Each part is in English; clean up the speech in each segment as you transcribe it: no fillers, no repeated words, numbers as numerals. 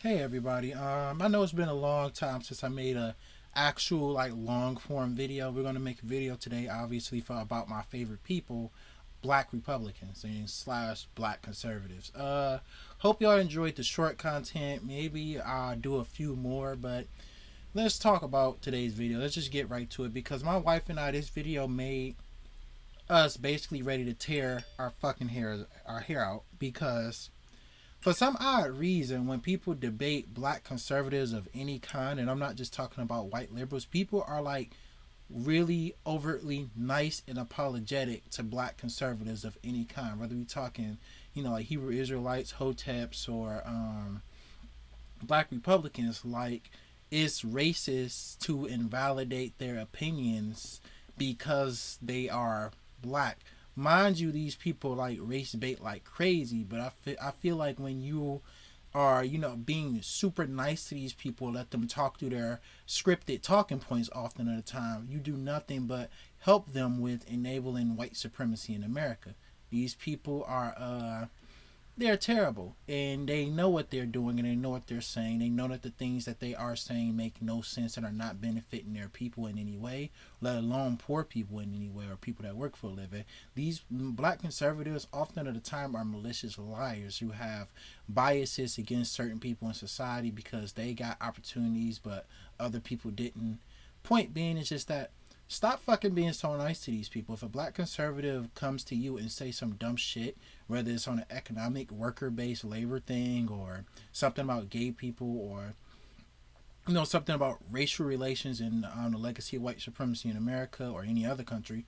Hey everybody. I know it's been a long time since I made a actual like long form video. We're gonna make a video today, obviously, for about my favorite people, Black Republicans and slash Black conservatives. Hope y'all enjoyed the short content. Maybe I'll do a few more, but let's talk about today's video. Let's just get right to it because my wife and I, this video made us basically ready to tear our hair out because for some odd reason, when people debate black conservatives of any kind, and I'm not just talking about white liberals, people are like really overtly nice and apologetic to black conservatives of any kind. Whether we're talking, like Hebrew Israelites, Hoteps, or black Republicans, like it's racist to invalidate their opinions because they are black. Mind you, these people like race bait like crazy, but I feel like when you are, being super nice to these people, let them talk through their scripted talking points often at a time, you do nothing but help them with enabling white supremacy in America. These people are they're terrible and they know what they're doing and they know what they're saying. They know that the things that they are saying make no sense and are not benefiting their people in any way, let alone poor people in any way or people that work for a living. These black conservatives often at the time are malicious liars who have biases against certain people in society because they got opportunities but other people didn't. Point being is just that stop fucking being so nice to these people. If a black conservative comes to you and say some dumb shit, whether it's on an economic worker based labor thing or something about gay people or something about racial relations and the legacy of white supremacy in America or any other country,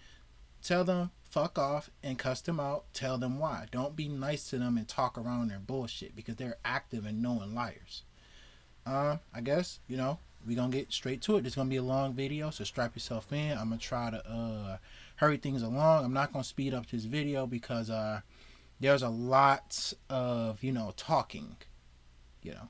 tell them fuck off and cuss them out. Tell them why. Don't be nice to them and talk around their bullshit because they're active and knowing liars. I guess, we're gonna get straight to it. This is gonna be a long video, so strap yourself in. I'm gonna try to hurry things along. I'm not gonna speed up this video because there's a lot of, talking, you know.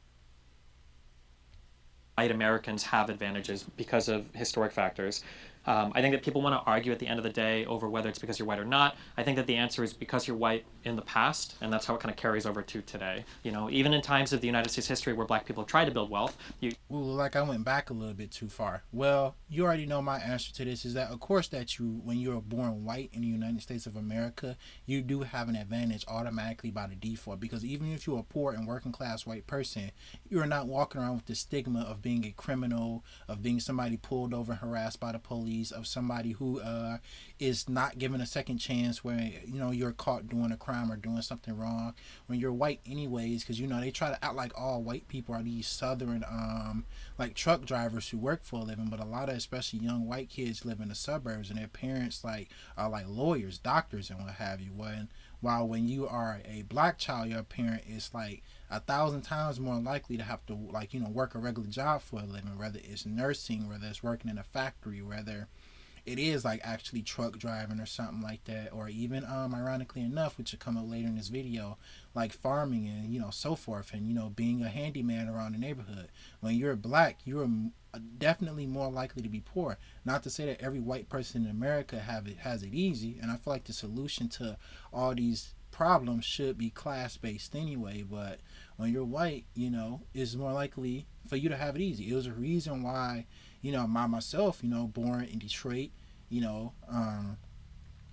White Americans have advantages because of historic factors. I think that people want to argue at the end of the day over whether it's because you're white or not. I think that the answer is because you're white in the past, and that's how it kind of carries over to today. Even in times of the United States history where black people tried to build wealth, you Ooh, like I went back a little bit too far. Well, you already know my answer to this is that of course that you when you're born white in the United States of America, you do have an advantage automatically by the default because even if you're a poor and working class white person, you're not walking around with the stigma of being a criminal, of being somebody pulled over and harassed by the police, of somebody who is not given a second chance where you're caught doing a crime or doing something wrong when you're white anyways because they try to act like all white people are these southern like truck drivers who work for a living, but a lot of especially young white kids live in the suburbs and their parents like are like lawyers, doctors, and what have you. While when you are a black child, your parent is like 1,000 times more likely to have to like work a regular job for a living, whether it's nursing, whether it's working in a factory, whether it is like actually truck driving or something like that, or even ironically enough, which will come up later in this video, like farming and so forth, and being a handyman around the neighborhood. When you're black, you're definitely more likely to be poor. Not to say that every white person in America has it easy, and I feel like the solution to all these problems should be class based anyway. But when you're white, it's more likely for you to have it easy. It was a reason why myself, born in Detroit, you know, um,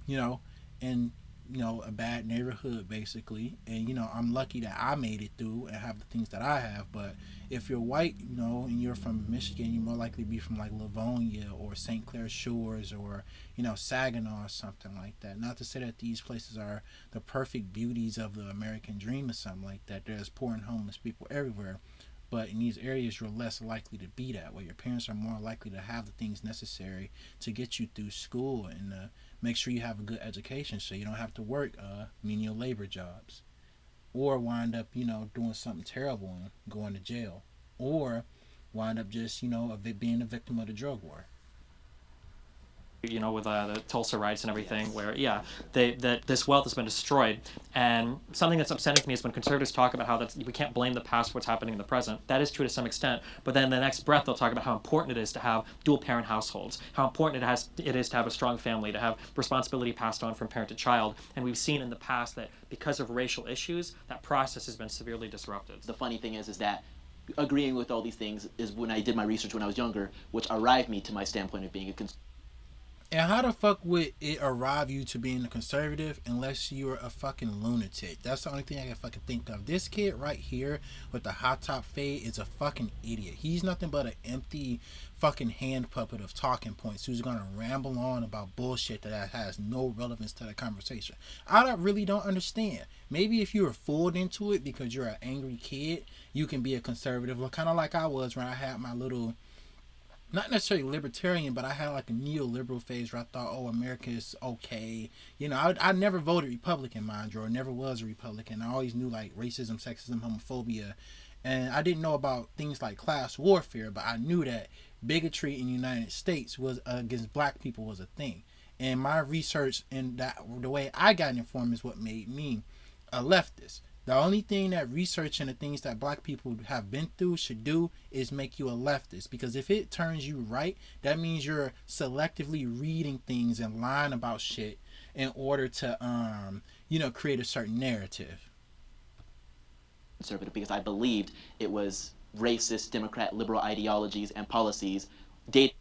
you know, in a bad neighborhood basically, and I'm lucky that I made it through and have the things that I have. But if you're white, and you're from Michigan, you're more likely to be from like Livonia or St. Clair Shores or Saginaw or something like that. Not to say that these places are the perfect beauties of the American dream or something like that. There's poor and homeless people everywhere, but in these areas, you're less likely to be that way. Your parents are more likely to have the things necessary to get you through school and make sure you have a good education so you don't have to work menial labor jobs or wind up, doing something terrible and going to jail or wind up just, being a victim of the drug war. with the Tulsa riots and everything, Yes. where that this wealth has been destroyed. And something that's upsetting to me is when conservatives talk about how we can't blame the past for what's happening in the present. That is true to some extent, but then in the next breath they'll talk about how important it is to have dual parent households, how important it is to have a strong family, to have responsibility passed on from parent to child. And we've seen in the past that because of racial issues, that process has been severely disrupted. The funny thing is that agreeing with all these things is when I did my research when I was younger, which arrived me to my standpoint of being a And how the fuck would it arrive you to being a conservative unless you're a fucking lunatic? That's the only thing I can fucking think of. This kid right here with the hot top fade is a fucking idiot. He's nothing but an empty fucking hand puppet of talking points who's gonna ramble on about bullshit that has no relevance to the conversation. Really don't understand. Maybe if you were fooled into it because you're an angry kid, you can be a conservative, kind of like I was when I had my little, not necessarily libertarian, but I had like a neoliberal phase where I thought, oh, America is okay. I never voted Republican, mind you, or never was a Republican. I always knew like racism, sexism, homophobia, and I didn't know about things like class warfare, but I knew that bigotry in the United States was against black people was a thing. And my research and that the way I got informed is what made me a leftist. The only thing that research and the things that black people have been through should do is make you a leftist. Because if it turns you right, that means you're selectively reading things and lying about shit in order to, create a certain narrative. conservative because I believed it was racist, Democrat, liberal ideologies and policies dating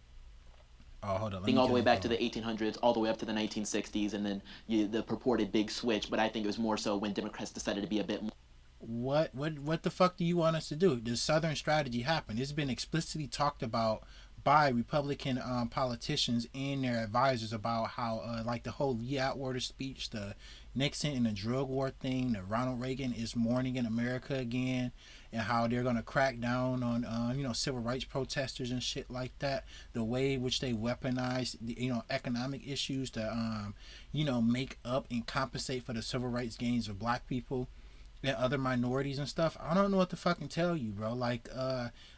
Oh, hold on. Let me all the get way on back to phone. the 1800s, all the way up to the 1960s, and then the purported big switch. But I think it was more so when Democrats decided to be a bit more What the fuck do you want us to do? The Southern strategy happened. It's been explicitly talked about by Republican politicians and their advisors about how like the whole Lee Atwater speech, the Nixon and the drug war thing, the Ronald Reagan is mourning in America again, and how they're gonna crack down on civil rights protesters and shit like that. The way in which they weaponize the economic issues to make up and compensate for the civil rights gains of black people and other minorities and stuff. I don't know what to fucking tell you, bro. Like,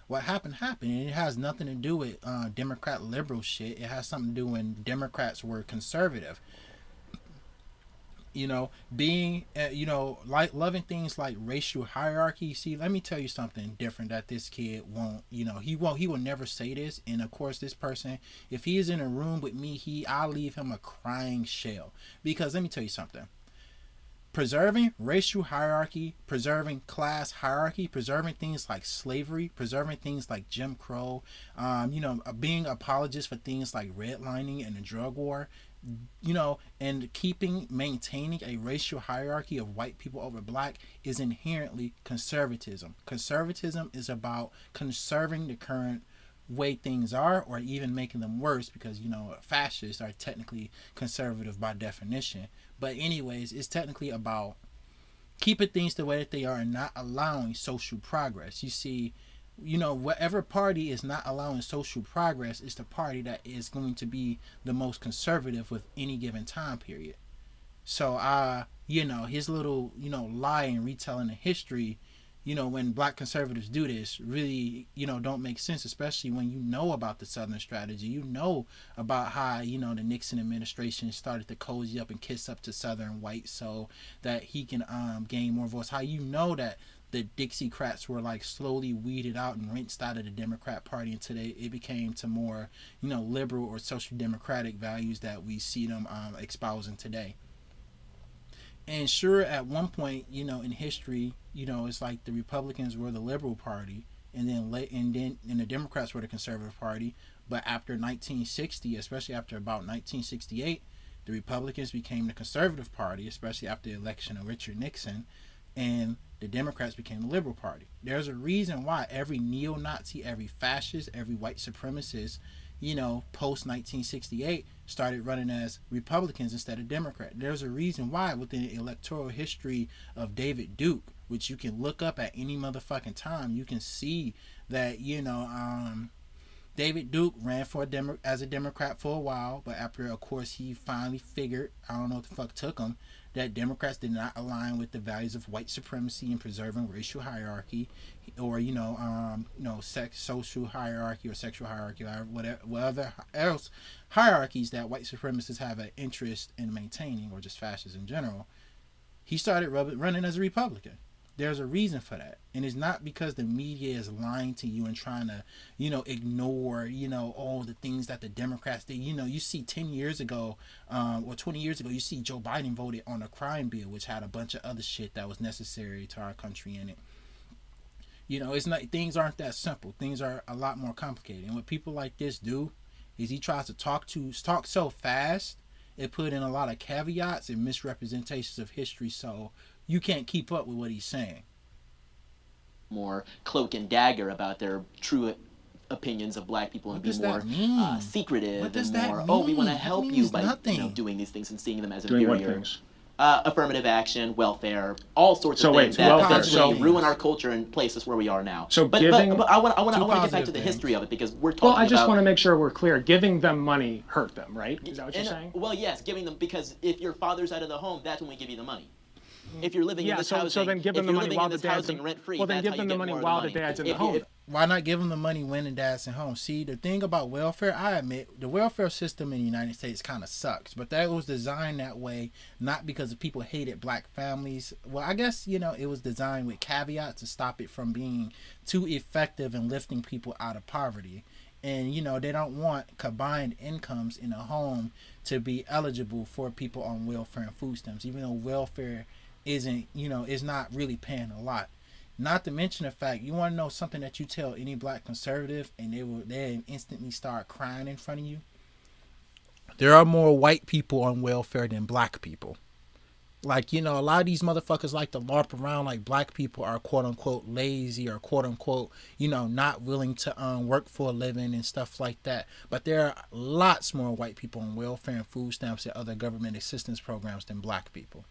what happened, and it has nothing to do with Democrat liberal shit. It has something to do when Democrats were conservative. Being, like loving things like racial hierarchy. See, let me tell you something different that this kid won't. He will never say this. And of course, this person, if he is in a room with me, I'll leave him a crying shell. Because let me tell you something, preserving racial hierarchy, preserving class hierarchy, preserving things like slavery, preserving things like Jim Crow, being apologists for things like redlining and the drug war, and maintaining a racial hierarchy of white people over black is inherently conservatism. Conservatism is about conserving the current way things are or even making them worse because fascists are technically conservative by definition, but anyways, it's technically about keeping things the way that they are and not allowing social progress. You see, whatever party is not allowing social progress is the party that is going to be the most conservative with any given time period. So his little, lie and retelling the history, when black conservatives do this, really, don't make sense, especially when you know about the Southern strategy. You know about how, the Nixon administration started to cozy up and kiss up to Southern whites so that he can gain more votes. How that the Dixiecrats were like slowly weeded out and rinsed out of the Democrat Party until it became to more, liberal or social democratic values that we see them espousing today. And sure, at one point, in history, it's like the Republicans were the liberal party, and the Democrats were the conservative party. But after 1960, especially after about 1968, the Republicans became the conservative party, especially after the election of Richard Nixon, and the Democrats became the liberal party. There's a reason why every neo-Nazi, every fascist, every white supremacist, post 1968 started running as Republicans instead of Democrats. There's a reason why within the electoral history of David Duke, which you can look up at any motherfucking time, you can see that, David Duke ran as a Democrat for a while, but after, of course, he finally figured, I don't know what the fuck took him, that Democrats did not align with the values of white supremacy and preserving racial hierarchy, or sex, social hierarchy or sexual hierarchy, or whatever else hierarchies that white supremacists have an interest in maintaining, or just fascists in general. He started running as a Republican. There's a reason for that, and it's not because the media is lying to you and trying to, ignore, all the things that the Democrats did. You see 10 years ago, or 20 years ago, you see Joe Biden voted on a crime bill, which had a bunch of other shit that was necessary to our country in it. You know, it's not, things aren't that simple. Things are a lot more complicated. And what people like this do is he tries to talk so fast. It put in a lot of caveats and misrepresentations of history, so you can't keep up with what he's saying. More cloak and dagger about their true opinions of black people and be more secretive and more, oh, we want to help you by doing these things and seeing them as doing inferior. What things? Affirmative action, welfare, all sorts of things that eventually ruin our culture and place us where we are now. So but I want to get back to the history of it, because we're talking about... Well, I just want to make sure we're clear. Giving them money hurt them, right? Is that what you're saying? Well, yes, giving them, because if your father's out of the home, that's when we give you the money. If you're living in this housing, so then give them the money while the dad's rent-free, well, then give them the money while the dad's in the home. Why not give them the money when the dad's in home? See, the thing about welfare, I admit, the welfare system in the United States kind of sucks, but that was designed that way, not because the people hated black families. Well, I guess, you know, it was designed with caveats to stop it from being too effective in lifting people out of poverty. And, you know, they don't want combined incomes in a home to be eligible for people on welfare and food stamps, even though welfare isn't, you know, is not really paying a lot. Not to mention the fact, you want to know something that you tell any black conservative and they instantly start crying in front of you? There are more white people on welfare than black people. Like, you know, a lot of these motherfuckers like to LARP around like black people are quote unquote lazy or quote unquote, you know, not willing to work for a living and stuff like that. But there are lots more white people on welfare and food stamps and other government assistance programs than black people.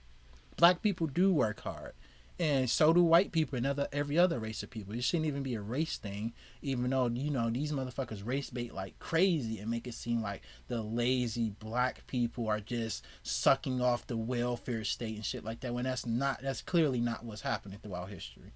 Black people do work hard, and so do white people and every other race of people. It shouldn't even be a race thing, even though, you know, these motherfuckers race bait like crazy and make it seem like the lazy black people are just sucking off the welfare state and shit like that, when that's clearly not what's happening throughout history.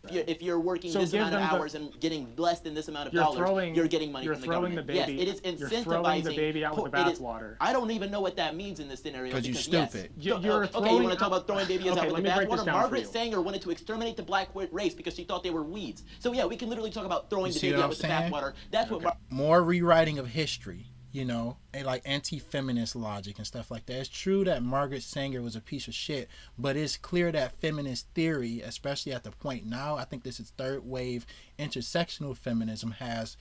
If you're working this amount of hours and getting less than this amount of dollars, you're getting money from the government. Yes, it is incentivizing. You're throwing the baby out with the bathwater. I don't even know what that means in this scenario. Because you're stupid. Yes, you want to talk about throwing babies out with the bathwater? Margaret Sanger wanted to exterminate the black race because she thought they were weeds. So yeah, we can literally talk about throwing the baby out with the bathwater. That's what. More rewriting of history. You know, and like anti-feminist logic and stuff like that. It's true that Margaret Sanger was a piece of shit, but it's clear that feminist theory, especially at the point now, I think this is third wave intersectional feminism, has,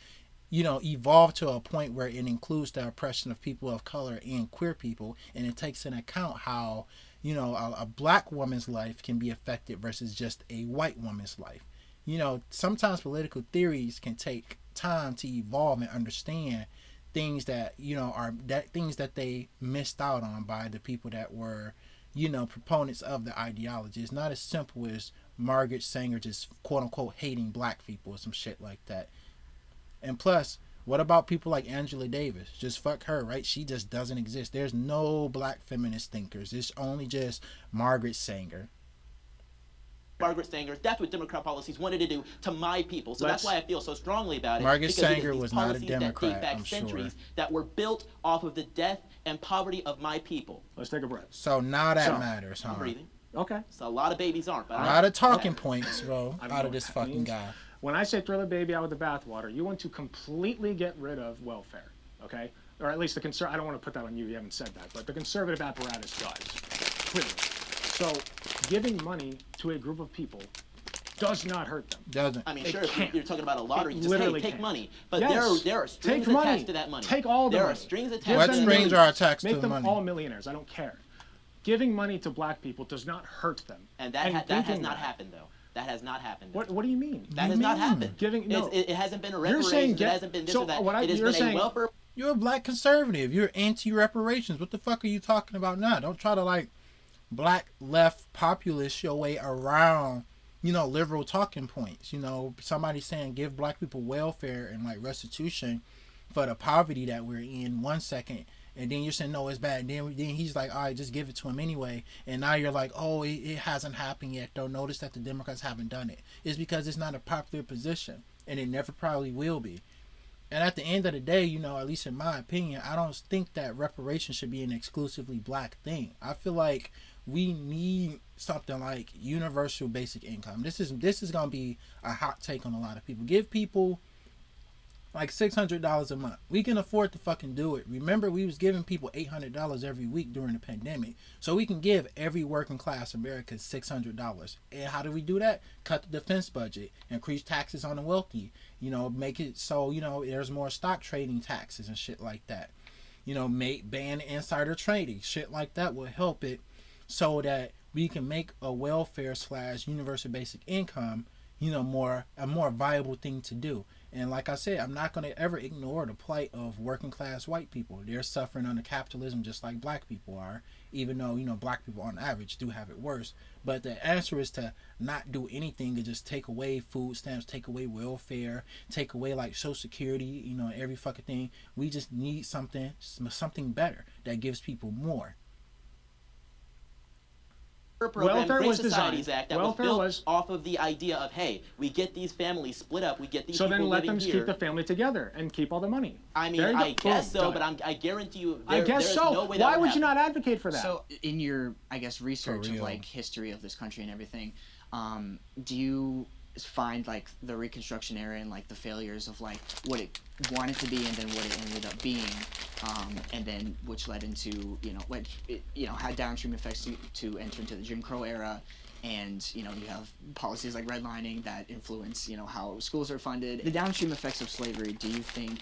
you know, evolved to a point where it includes the oppression of people of color and queer people, and it takes into account how, you know, a black woman's life can be affected versus just a white woman's life. You know, sometimes political theories can take time to evolve and understand things that, you know, are things that they missed out on by the people that were, you know, proponents of the ideology. It's not as simple as Margaret Sanger just quote unquote hating black people or some shit like that. And plus, what about people like Angela Davis? Just fuck her, right? She just doesn't exist. There's no black feminist thinkers. It's only just Margaret Sanger. Margaret Sanger, that's what Democrat policies wanted to do to my people. So that's why I feel so strongly about it. Margaret Sanger was not a Democrat, I'm sure. That were built off of the death and poverty of my people. Let's take a breath. So now that matters, huh? I'm breathing. Okay. So a lot of babies aren't. But a lot of talking points, bro, out of this fucking guy. When I say throw the baby out with the bathwater, you want to completely get rid of welfare, okay? Or at least the I don't want to put that on you. You haven't said that, but the conservative apparatus does, clearly. So giving money to a group of people does not hurt them. Doesn't. I mean, sure, if you're talking about a lottery, you just take money. But yes. there are strings attached to that money. Take all the money. There are strings attached to that money. What strings are attached to the money? Make them all millionaires. I don't care. Giving money to black people does not hurt them. And that has not happened, though. That has not happened. What do you mean? That has not happened. It hasn't been a reparations. It hasn't been this or that. It has been a welfare. You're a black conservative. You're anti-reparations. What the fuck are you talking about now? Don't try to, like, black left populist your way around, you know, liberal talking points. You know, somebody saying give black people welfare and like restitution for the poverty that we're in 1 second, and then you're saying no, it's bad. And then he's like, all right, just give it to him anyway. And now you're like, oh, it hasn't happened yet. Don't notice that the Democrats haven't done it. It's because it's not a popular position, and it never probably will be. And at the end of the day, you know, at least in my opinion, I don't think that reparations should be an exclusively black thing. I feel like we need something like universal basic income. This is going to be a hot take on a lot of people. Give people like $600 a month. We can afford to fucking do it. Remember, we was giving people $800 every week during the pandemic, so we can give every working class American $600. And how do we do that? Cut the defense budget, increase taxes on the wealthy. You know, make it so there's more stock trading taxes and shit like that. You know, ban insider trading. Shit like that will help it, so that we can make a welfare / universal basic income, a more viable thing to do. And like I said, I'm not going to ever ignore the plight of working class white people. They're suffering under capitalism just like black people are, even though, black people on average do have it worse. But the answer is to not do anything, to just take away food stamps, take away welfare, take away like Social Security, every fucking thing. We just need something better that gives people more. Program, welfare Great was Societies designed. Act that welfare was built off of the idea of, hey, we get these families split up, we get these so people then let living them here. keep the family together and keep all the money. I mean, I guess so, but I guarantee you, I guess there's so. no way Why that would you not advocate for that? So, in your, I guess, research of like history of this country and everything, do you find like the Reconstruction era and like the failures of like what it wanted to be and then what it ended up being, and then which led into had downstream effects to enter into the Jim Crow era, and you have policies like redlining that influence how schools are funded. The downstream effects of slavery, do you think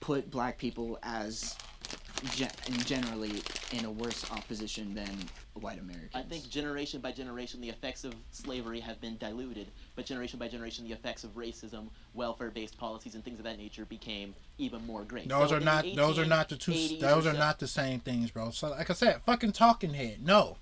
put black people as generally in a worse opposition than white Americans? I think generation by generation the effects of slavery have been diluted, but generation by generation the effects of racism, welfare-based policies, and things of that nature became even more great. Those are not the same things, bro. So like I said, fucking talking head. No.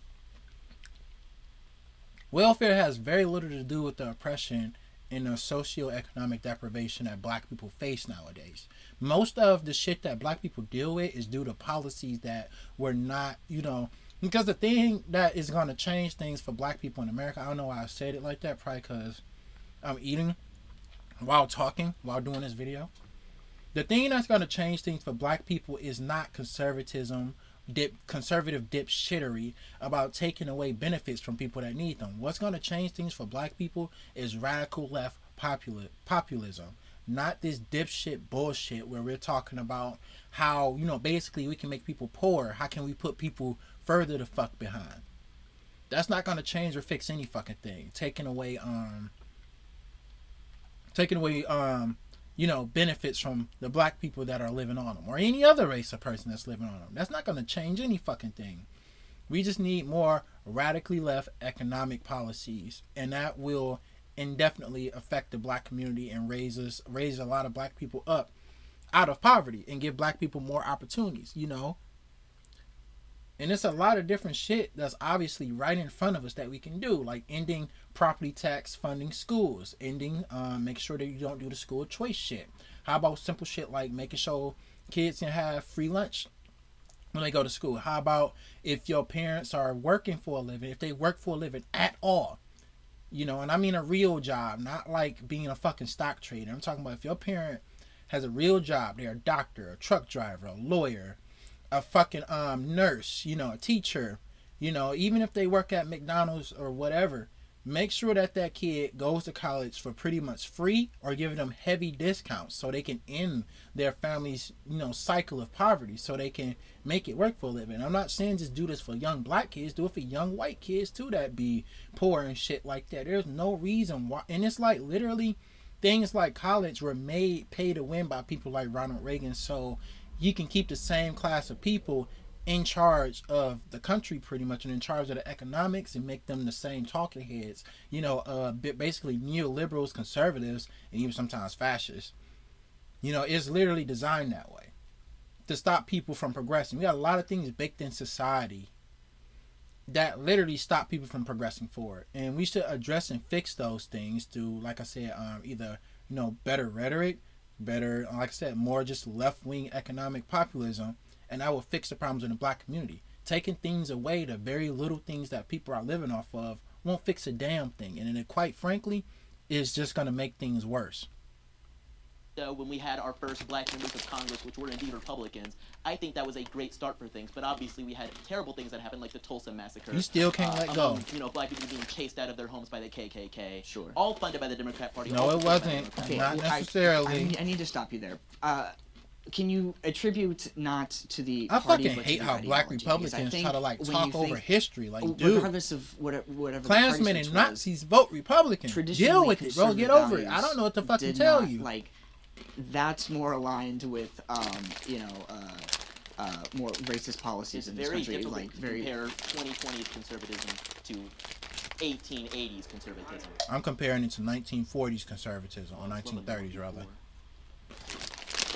Welfare has very little to do with the oppression and the socioeconomic deprivation that black people face nowadays. Most of the shit that black people deal with is due to policies that were not, because the thing that is going to change things for black people in America, I don't know why I said it like that, probably because I'm eating while doing this video. The thing that's going to change things for black people is not conservative dipshittery about taking away benefits from people that need them. What's going to change things for black people is radical left populism. Not this dipshit bullshit where we're talking about how, basically we can make people poor. How can we put people further the fuck behind? That's not going to change or fix any fucking thing. Taking away benefits from the black people that are living on them, or any other race or person that's living on them. That's not going to change any fucking thing. We just need more radically left economic policies, and that will indefinitely affect the black community and raise a lot of black people up out of poverty and give black people more opportunities, And it's a lot of different shit that's obviously right in front of us that we can do, like ending property tax funding schools, make sure that you don't do the school choice shit. How about simple shit like making sure kids can have free lunch when they go to school? How about if your parents are working for a living, if they work for a living at all, and I mean a real job, not like being a fucking stock trader. I'm talking about if your parent has a real job, they're a doctor, a truck driver, a lawyer, a fucking nurse, a teacher, even if they work at McDonald's or whatever, make sure that kid goes to college for pretty much free or give them heavy discounts so they can end their family's, cycle of poverty, so they can make it work for a living. I'm not saying just do this for young black kids, do it for young white kids too that be poor and shit like that. There's no reason why, and it's like literally things like college were pay to win by people like Ronald Reagan, so you can keep the same class of people in charge of the country pretty much, and in charge of the economics, and make them the same talking heads, basically neoliberals, conservatives, and even sometimes fascists. It's literally designed that way to stop people from progressing. We got a lot of things baked in society that literally stop people from progressing forward, and we should address and fix those things through, like I said, either better rhetoric, better, like I said, more just left-wing economic populism, and that will fix the problems in the black community. Taking things away, the very little things that people are living off of, won't fix a damn thing, and then it, quite frankly, is just going to make things worse. when we had our first black members of Congress, which were indeed Republicans, I think that was a great start for things. But obviously, we had terrible things that happened, like the Tulsa massacre. You still can't let go. Black people being chased out of their homes by the KKK. Sure. All funded by the Democrat Party. No, it wasn't. Okay, not necessarily. I need to stop you there. Can you attribute not to the I party, fucking but hate to how black Republicans try to like talk over history. Like, dude, regardless of whatever Klansmen and Nazis vote Republican. Deal with it, bro. Get over it. I don't know what to fucking tell you. Like, that's more aligned with more racist policies in this country. It's like very difficult to compare 2020's conservatism to 1880s conservatism. I'm comparing it to 1940s conservatism, or 1930s rather.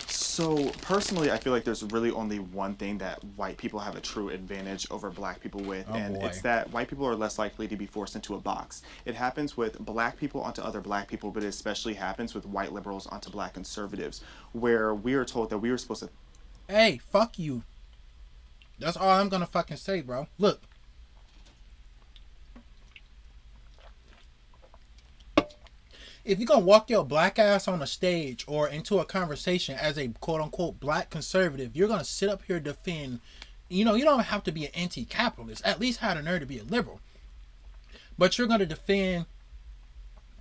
So personally, I feel like there's really only one thing that white people have a true advantage over black people with, it's that white people are less likely to be forced into a box. It happens with black people onto other black people, but it especially happens with white liberals onto black conservatives, where we are told that we are supposed to... Hey, fuck you. That's all I'm gonna fucking say, bro. Look. If you're gonna walk your black ass on a stage or into a conversation as a quote-unquote black conservative, you're gonna sit up here defend, you don't have to be an anti-capitalist. At least have the nerve to be a liberal. But you're gonna defend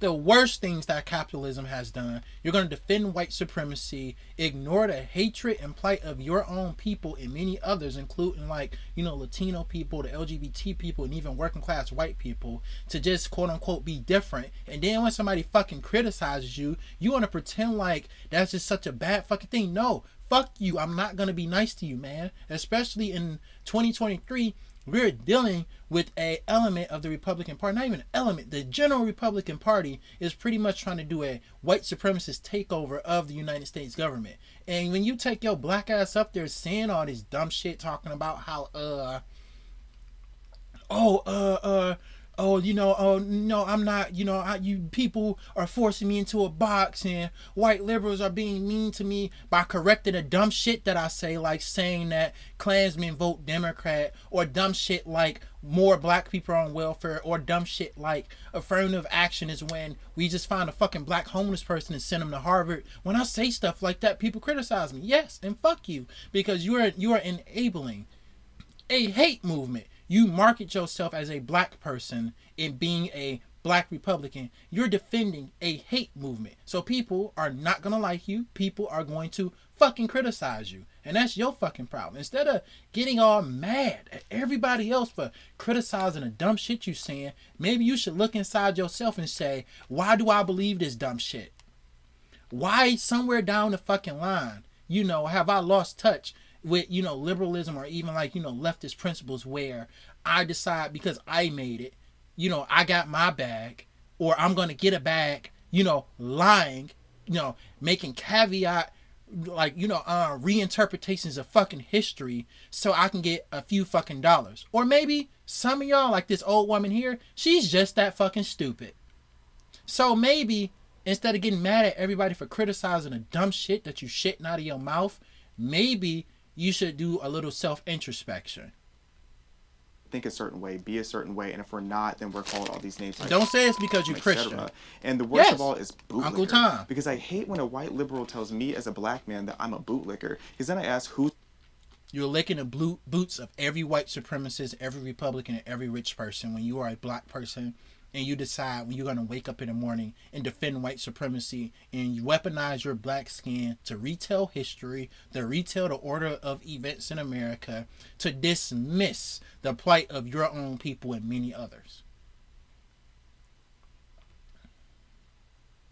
the worst things that capitalism has done. You're going to defend white supremacy, ignore the hatred and plight of your own people and many others, including Latino people, the LGBT people, and even working class white people, to just quote unquote be different. And then when somebody fucking criticizes you, you want to pretend like that's just such a bad fucking thing. No, fuck you. I'm not going to be nice to you, man. Especially in 2023, we're dealing with a element of the Republican Party, not even an element. The general Republican Party is pretty much trying to do a white supremacist takeover of the United States government. And when you take your black ass up there saying all this dumb shit, talking about how, no, I'm not, you people are forcing me into a box, and white liberals are being mean to me by correcting the dumb shit that I say, like saying that Klansmen vote Democrat, or dumb shit like more black people are on welfare, or dumb shit like affirmative action is when we just find a fucking black homeless person and send them to Harvard. When I say stuff like that, people criticize me. Yes, and fuck you, because you are enabling a hate movement. You market yourself as a black person in being a black Republican. You're defending a hate movement. So people are not going to like you. People are going to fucking criticize you. And that's your fucking problem. Instead of getting all mad at everybody else for criticizing the dumb shit you saying, maybe you should look inside yourself and say, why do I believe this dumb shit? Why somewhere down the fucking line, have I lost touch with liberalism, or even leftist principles, where I decide because I made it, I got my bag, or I'm gonna get a bag, lying, making caveat reinterpretations of fucking history so I can get a few fucking dollars. Or maybe some of y'all, like this old woman here, she's just that fucking stupid. So maybe instead of getting mad at everybody for criticizing the dumb shit that you shitting out of your mouth, maybe you should do a little self-introspection. Think a certain way, be a certain way, and if we're not, then we're called all these names. Like, don't say it's because you're Christian. And the worst of all is bootlicker. Uncle Tom. Because I hate when a white liberal tells me as a black man that I'm a bootlicker. Because then I ask who... You're licking the boots of every white supremacist, every Republican, and every rich person when you are a black person, and you decide when you're going to wake up in the morning and defend white supremacy, and you weaponize your black skin to retell history, to retell the order of events in America, to dismiss the plight of your own people and many others.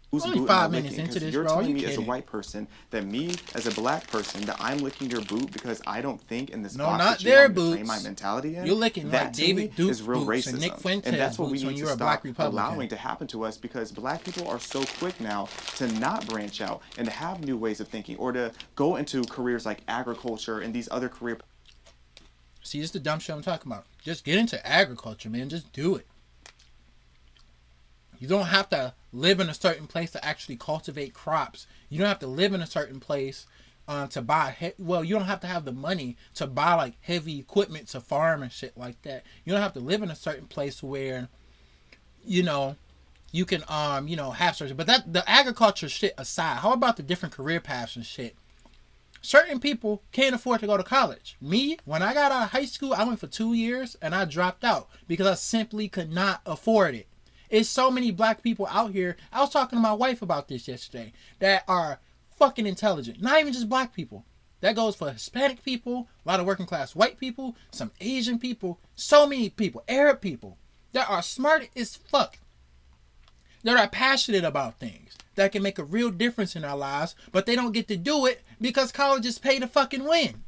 Who's only 5 minutes into this, you're bro. telling me as a white person that me as a black person that I'm licking your boot because I don't think in this box not that you their want me to boots. frame my mentality in. You're licking that like David Duke is real boots racism, and Nick Fuentes and that's what we boots when need you're to a black stop Republican. allowing to happen to us, because black people are so quick now to not branch out and to have new ways of thinking, or to go into careers like agriculture and these other career. See, this is the dumb shit I'm talking about. Just get into agriculture, man. Just do it. You don't have to live in a certain place to actually cultivate crops. You don't have to live in a certain place to buy. You don't have to have the money to buy like heavy equipment to farm and shit like that. You don't have to live in a certain place where, you can have certain, but that the agriculture shit aside, how about the different career paths and shit? Certain people can't afford to go to college. Me, when I got out of high school, I went for 2 years and I dropped out because I simply could not afford it. It's so many black people out here. I was talking to my wife about this yesterday that are fucking intelligent. Not even just black people. That goes for Hispanic people, a lot of working class white people, some Asian people, so many people, Arab people that are smart as fuck, that are passionate about things, that can make a real difference in our lives, but they don't get to do it because colleges pay to fucking win.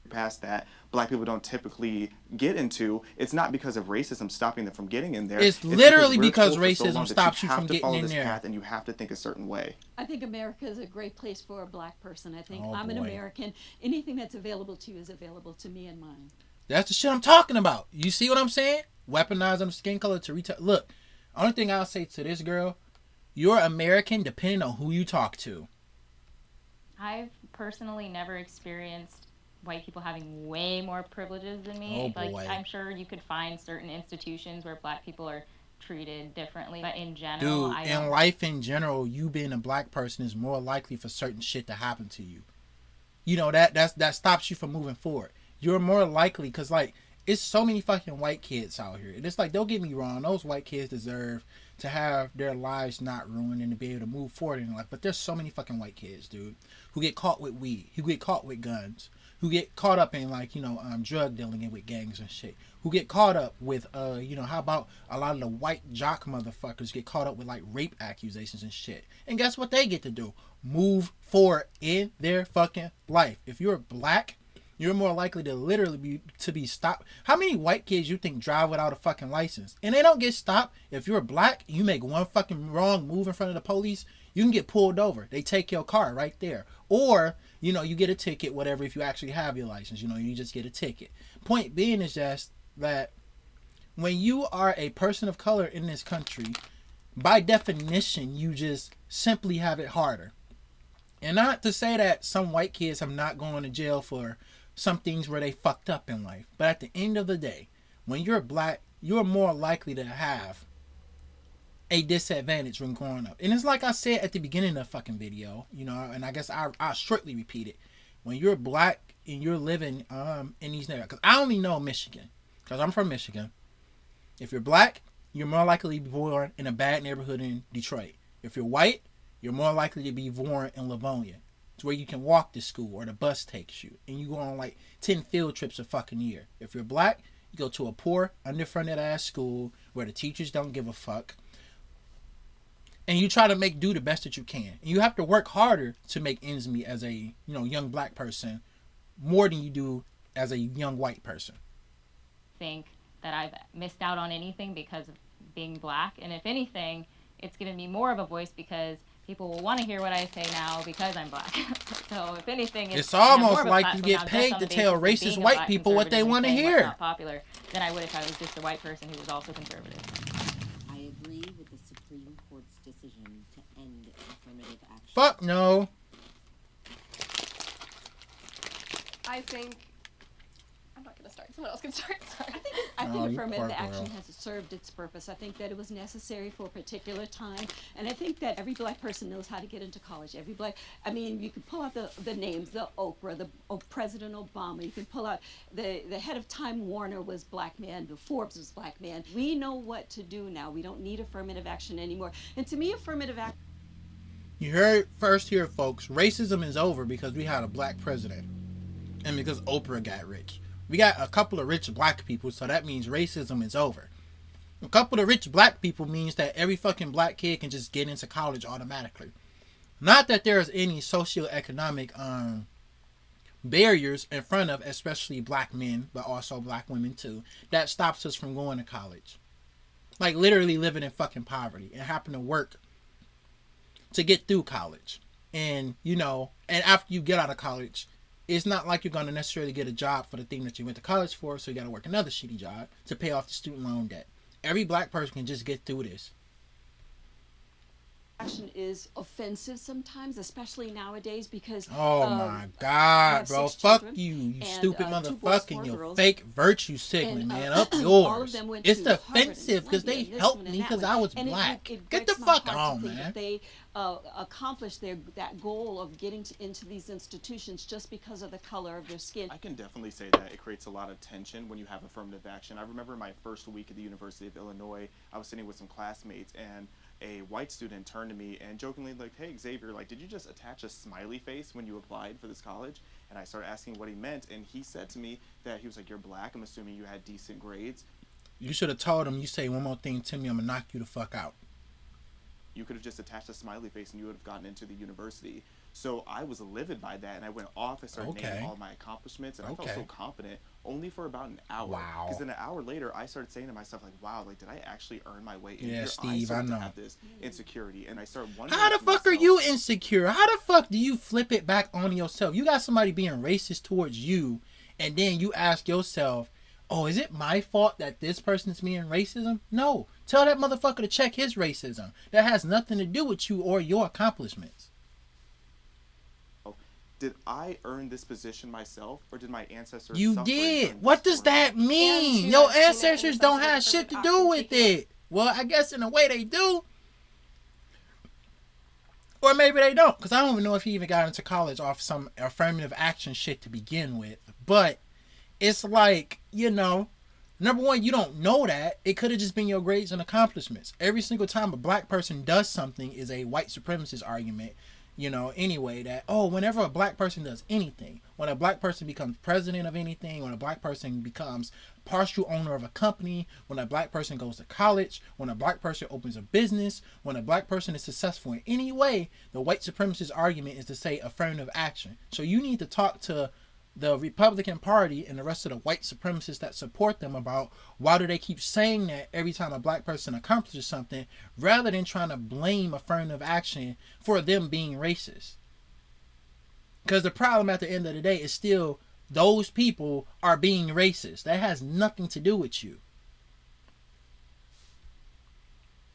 Past that, black people don't typically get into, it's not because of racism stopping them from getting in there. It's literally because racism stops you from getting in there. Path and you have to think a certain way. I think America is a great place for a black person. I think I'm an American. Anything that's available to you is available to me and mine. That's the shit I'm talking about. You see what I'm saying? Weaponizing the skin color to retell. Look, only thing I'll say to this girl, you're American depending on who you talk to. I've personally never experienced white people having way more privileges than me. Oh, boy. Like, I'm sure you could find certain institutions where black people are treated differently, but in general, dude, in life in general, you being a black person is more likely for certain shit to happen to you. You know, that stops you from moving forward. You're more likely, because like, it's so many fucking white kids out here. And it's like, don't get me wrong, those white kids deserve to have their lives not ruined and to be able to move forward in life. But there's so many fucking white kids, dude, who get caught with weed, who get caught with guns, who get caught up in like, drug dealing and with gangs and shit, who get caught up with, how about a lot of the white jock motherfuckers get caught up with like rape accusations and shit. And guess what they get to do? Move forward in their fucking life. If you're black, you're more likely to literally be stopped. How many white kids you think drive without a fucking license? And they don't get stopped. If you're black, you make one fucking wrong move in front of the police, you can get pulled over. They take your car right there. Or, you get a ticket, whatever, if you actually have your license. You just get a ticket. Point being is just that when you are a person of color in this country, by definition, you just simply have it harder. And not to say that some white kids have not gone to jail for some things where they fucked up in life. But at the end of the day, when you're black, you're more likely to have a disadvantage when growing up. And it's like I said at the beginning of the fucking video, and I guess I'll shortly repeat it. When you're black and you're living in these neighborhoods, because I only know Michigan, because I'm from Michigan. If you're black, you're more likely to be born in a bad neighborhood in Detroit. If you're white, you're more likely to be born in Livonia. It's where you can walk to school or the bus takes you. And you go on like 10 field trips a fucking year. If you're black, you go to a poor, underfunded ass school where the teachers don't give a fuck. And you try to do the best that you can. And you have to work harder to make ends meet as a young black person more than you do as a young white person. Think that I've missed out on anything because of being black. And if anything, it's given me more of a voice because people will want to hear what I say now because I'm black. So if anything, it's almost like you get paid to tell racist white people what they want to hear. Not popular than I would if I was just a white person who was also conservative. I agree with the Supreme Court's decision to end affirmative action. Fuck no. I think I'm not going to start. Someone else can start. Sorry. I think affirmative action has served its purpose. I think that it was necessary for a particular time, and I think that every black person knows how to get into college. You can pull out the names, the Oprah, President Obama. You can pull out the head of Time Warner was black man, the Forbes was black man. We know what to do now. We don't need affirmative action anymore. And to me, affirmative action. You heard it first here, folks. Racism is over because we had a black president, and because Oprah got rich. We got a couple of rich black people, so that means racism is over. A couple of rich black people means that every fucking black kid can just get into college automatically. Not that there's any socioeconomic barriers in front of especially black men, but also black women too, that stops us from going to college. Like literally living in fucking poverty and having to work to get through college. And, and after you get out of college, it's not like you're going to necessarily get a job for the thing that you went to college for, so you got to work another shitty job to pay off the student loan debt. Every black person can just get through this. Action is offensive sometimes, especially nowadays, because my God, bro, fuck you stupid motherfucking, you fake virtue signaling, man, up yours. It's offensive because they helped me because I was black. Get the fuck on, man. They accomplish that goal of getting into these institutions just because of the color of their skin. I can definitely say that it creates a lot of tension when you have affirmative action. I remember my first week at the University of Illinois, I was sitting with some classmates, and a white student turned to me and jokingly like, "Hey Xavier, like, did you just attach a smiley face when you applied for this college?" And I started asking what he meant, and he said to me that he was like, "You're black, I'm assuming you had decent grades." You should have told him, you say one more thing to me, I'm gonna knock you the fuck out. You could have just attached a smiley face and you would have gotten into the university. So I was livid by that, and I went off and started naming all my accomplishments, and I felt so confident only for about an hour. Wow. Because then an hour later, I started saying to myself, like, wow, like, did I actually earn my way in here? Steve, I know. To have this insecurity, and I started wondering, how the fuck are you insecure? How the fuck do you flip it back on yourself? You got somebody being racist towards you, and then you ask yourself, oh, is it my fault that this person's being racism? No. Tell that motherfucker to check his racism. That has nothing to do with you or your accomplishments. Did I earn this position myself, or did my ancestors You did. What does that mean? Your ancestors don't have shit to do with it. Well, I guess in a way they do. Or maybe they don't. Because I don't even know if he even got into college off some affirmative action shit to begin with. But it's like, you know, number one, you don't know that. It could have just been your grades and accomplishments. Every single time a black person does something is a white supremacist argument. You know, anyway, that, oh, whenever a black person does anything, when a black person becomes president of anything, when a black person becomes partial owner of a company, when a black person goes to college, when a black person opens a business, when a black person is successful in any way, the white supremacist argument is to say affirmative action. So you need to talk to the Republican Party and the rest of the white supremacists that support them about why do they keep saying that every time a black person accomplishes something, rather than trying to blame affirmative action for them being racist. Because the problem at the end of the day is still those people are being racist. That has nothing to do with you.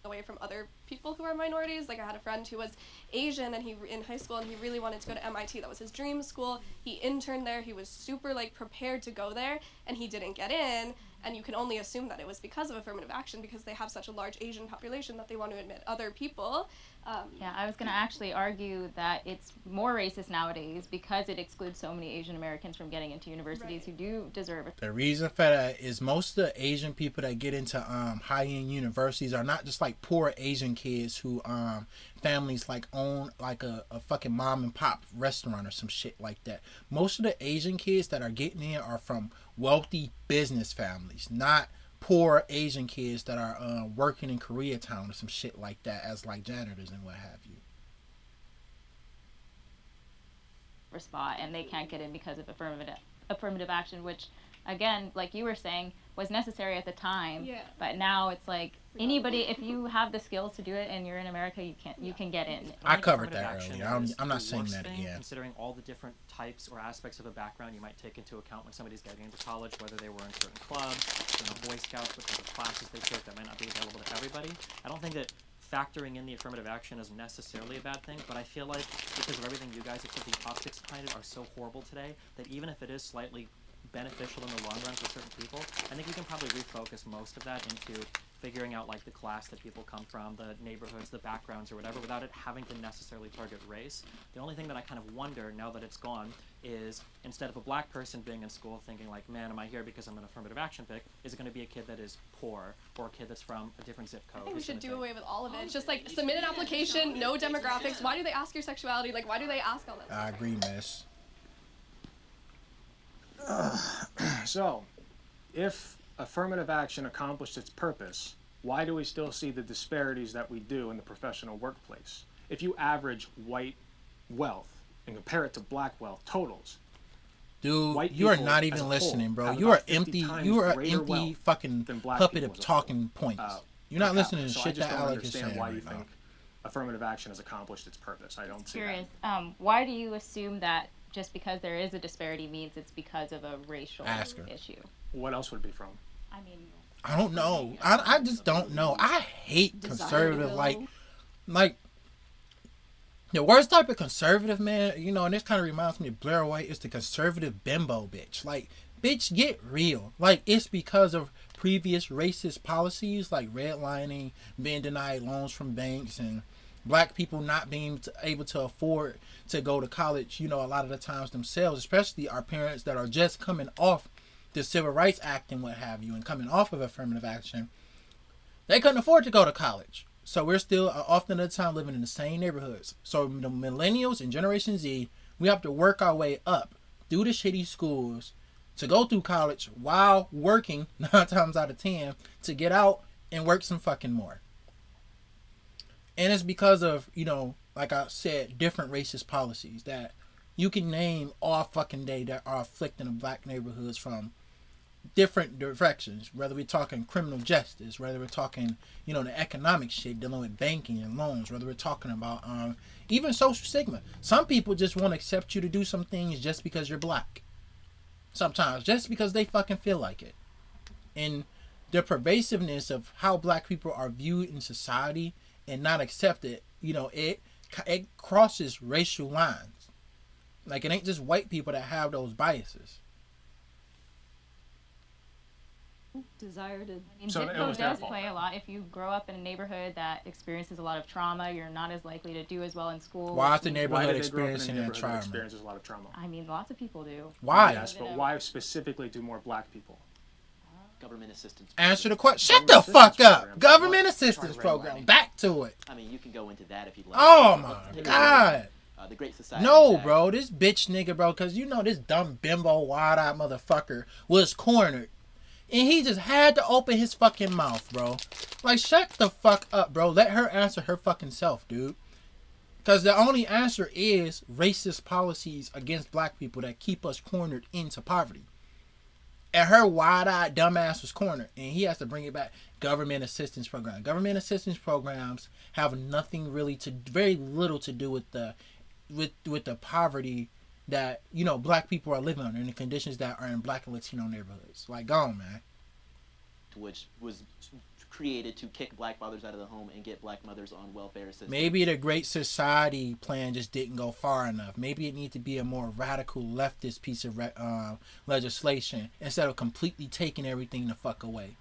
Away from other people who are minorities. Like, I had a friend who was Asian, and he in high school, and he really wanted to go to MIT. That was his dream school. He interned there. He was super like prepared to go there, and he didn't get in. And you can only assume that it was because of affirmative action, because they have such a large Asian population that they want to admit other people. Yeah, I was going to actually argue that it's more racist nowadays because it excludes so many Asian Americans from getting into universities who do deserve it. The reason for that is most of the Asian people that get into high-end universities are not just like poor Asian kids who families like own like a fucking mom and pop restaurant or some shit like that. Most of the Asian kids that are getting in are from wealthy business families, not poor Asian kids that are working in Koreatown or some shit like that as like janitors and what have you. Spot, and they can't get in because of affirmative action, which again, like you were saying, was necessary at the time. Yeah. But now it's like anybody, if you have the skills to do it and you're in America, you can get in. I covered that earlier. I'm not saying that again. Considering all the different types or aspects of a background you might take into account when somebody's getting into college, whether they were in certain clubs, Boy Scouts, what kind of classes they took that might not be available to everybody. I don't think that factoring in the affirmative action is necessarily a bad thing, but I feel like because of everything you guys have said, the optics behind it are so horrible today that even if it is slightly beneficial in the long run for certain people, I think we can probably refocus most of that into figuring out like the class that people come from, the neighborhoods, the backgrounds or whatever, without it having to necessarily target race. The only thing that I kind of wonder now that it's gone is instead of a black person being in school thinking like, man, am I here because I'm an affirmative action pick, is it going to be a kid that is poor or a kid that's from a different zip code? I think we should do away with all of it. It's just like submit an application, no demographics. Why do they ask your sexuality? Like, why do they ask all that? I agree, miss. So, if affirmative action accomplished its purpose, why do we still see the disparities that we do in the professional workplace? If you average white wealth and compare it to black wealth totals, dude, you are not even listening, bro. You are empty. You are an empty fucking puppet of talking points. You're not listening to shit that Alec is saying. Why you think affirmative action has accomplished its purpose? I don't see that. Curious. Why do you assume that just because there is a disparity means it's because of a racial issue? What else would it be from? I mean, I don't know. I just don't know. I hate conservative, like The worst type of conservative, man, you know, and this kind of reminds me of Blair White, is the conservative bimbo bitch. Like, bitch, get real. Like, it's because of previous racist policies like redlining, being denied loans from banks, and black people not being able to afford to go to college, you know, a lot of the times themselves, especially our parents that are just coming off the Civil Rights Act and what have you, and coming off of affirmative action. They couldn't afford to go to college. So we're still often at the time living in the same neighborhoods. So the millennials and Generation Z, we have to work our way up through the shitty schools to go through college while working 9 times out of 10 to get out and work some fucking more. And it's because of, you know, like I said, different racist policies that you can name all fucking day that are afflicting the black neighborhoods from different directions, whether we're talking criminal justice, whether we're talking, you know, the economic shit dealing with banking and loans, whether we're talking about even social stigma. Some people just want to accept you to do some things just because you're black. Sometimes just because they fucking feel like it. And the pervasiveness of how black people are viewed in society and not accepted, you know, it crosses racial lines. Like, it ain't just white people that have those biases. Desire to. I mean, zip code does play a lot. If you grow up in a neighborhood that experiences a lot of trauma, you're not as likely to do as well in school. Why is the neighborhood experiencing that trauma? Experiences a lot of trauma. I mean, lots of people do. Why? Yes, but why specifically do more black people? Government assistance. Answer the question. Shut the fuck up. Government assistance program. Back to it. I mean, you can go into that if you'd like. Oh my god. The Great Society. No, bro. This bitch nigga, bro, because you know this dumb bimbo wide-eyed motherfucker was cornered. And he just had to open his fucking mouth, bro. Like, shut the fuck up, bro. Let her answer her fucking self, dude. Because the only answer is racist policies against black people that keep us cornered into poverty. And her wide-eyed dumbass was cornered. And he has to bring it back. Government assistance program. Government assistance programs have nothing really to, very little to do with the poverty that, you know, black people are living under, in the conditions that are in black and Latino neighborhoods. Like, go on, man. Which was created to kick black fathers out of the home and get black mothers on welfare assistance. Maybe the Great Society plan just didn't go far enough. Maybe it needs to be a more radical leftist piece of legislation instead of completely taking everything the fuck away.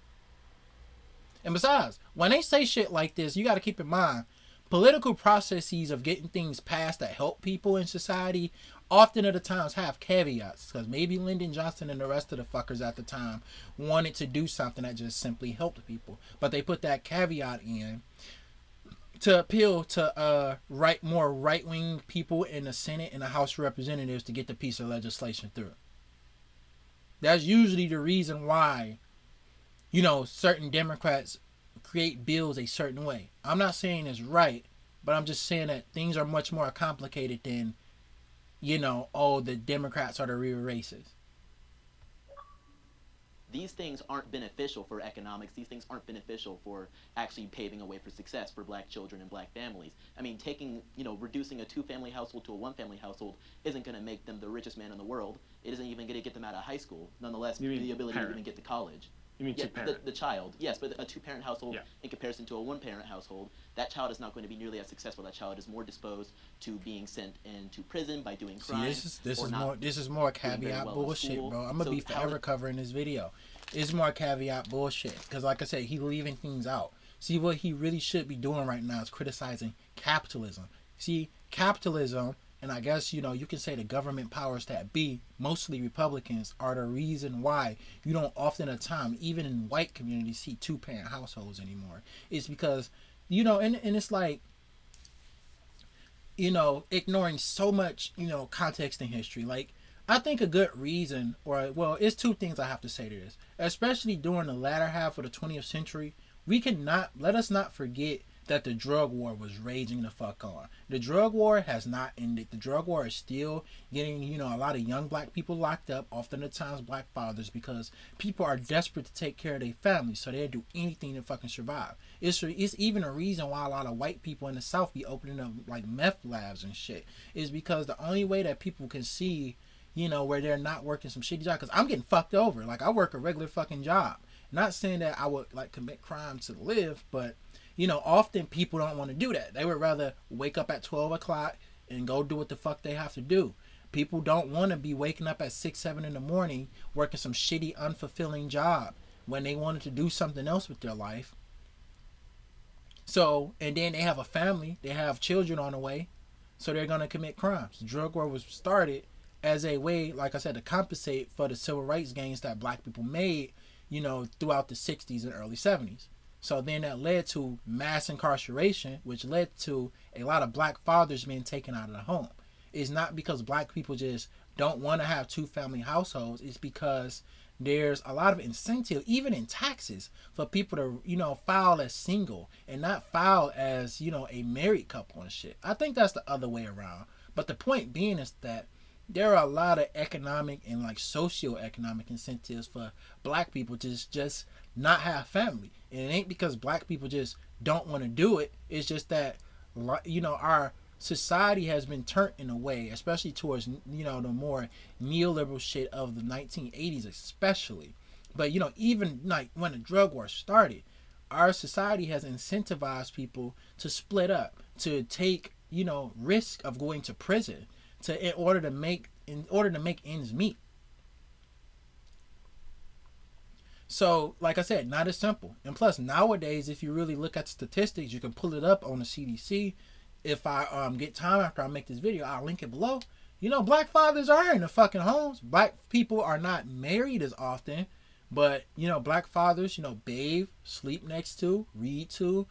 And besides, when they say shit like this, you got to keep in mind, political processes of getting things passed that help people in society often at the times have caveats, because maybe Lyndon Johnson and the rest of the fuckers at the time wanted to do something that just simply helped people, but they put that caveat in to appeal to more right-wing people in the Senate and the House of Representatives to get the piece of legislation through. That's usually the reason why, you know, certain Democrats create bills a certain way. I'm not saying it's right, but I'm just saying that things are much more complicated than, you know, oh, the Democrats are the real racists. These things aren't beneficial for economics. These things aren't beneficial for actually paving a way for success for black children and black families. I mean, reducing a 2-family household to a 1-family household isn't going to make them the richest man in the world. It isn't even going to get them out of high school. Nonetheless, the ability to even get to college. You mean two-parent? The child, yes, but a 2-parent household in comparison to a 1-parent household, that child is not going to be nearly as successful. That child is more disposed to being sent into prison by doing crimes. This is more caveat bullshit, bro. I'm gonna be forever covering this video. It's more caveat bullshit because, like I said, he's leaving things out. See, what he really should be doing right now is criticizing capitalism. See, capitalism. And I guess, you know, you can say the government powers that be, mostly Republicans, are the reason why you don't often at time, even in white communities, see 2-parent households anymore. It's because, you know, and it's like, you know, ignoring so much, you know, context and history. Like, I think a good reason, it's 2 things I have to say to this. Especially during the latter half of the 20th century, let us not forget that the drug war was raging the fuck on. The drug war has not ended. The drug war is still getting, you know, a lot of young black people locked up, often at times black fathers, because people are desperate to take care of their families, so they'll do anything to fucking survive. It's even a reason why a lot of white people in the South be opening up like meth labs and shit, is because the only way that people can see, you know, where they're not working some shitty job, because I'm getting fucked over. Like, I work a regular fucking job. Not saying that I would like commit crime to live, but often people don't want to do that. They would rather wake up at 12 o'clock and go do what the fuck they have to do. People don't want to be waking up at 6, 7 in the morning working some shitty, unfulfilling job when they wanted to do something else with their life. So, and then they have a family, they have children on the way, so they're going to commit crimes. The drug war was started as a way, like I said, to compensate for the civil rights gains that black people made, throughout the 60s and early 70s. So then that led to mass incarceration, which led to a lot of black fathers being taken out of the home. It's not because black people just don't want to have 2-family households. It's because there's a lot of incentive, even in taxes, for people to, file as single and not file as, a married couple and shit. I think that's the other way around. But the point being is that there are a lot of economic and socioeconomic incentives for black people to just not have family. And it ain't because black people just don't want to do it. It's just that, our society has been turned in a way, especially towards, the more neoliberal shit of the 1980s especially. But, even like when the drug war started, our society has incentivized people to split up, to take, risk of going to prison in order to make ends meet. So, like I said, not as simple. And plus, nowadays, if you really look at statistics, you can pull it up on the CDC. If I get time after I make this video, I'll link it below. Black fathers are in the fucking homes. Black people are not married as often. But, black fathers, bathe, sleep next to, read to.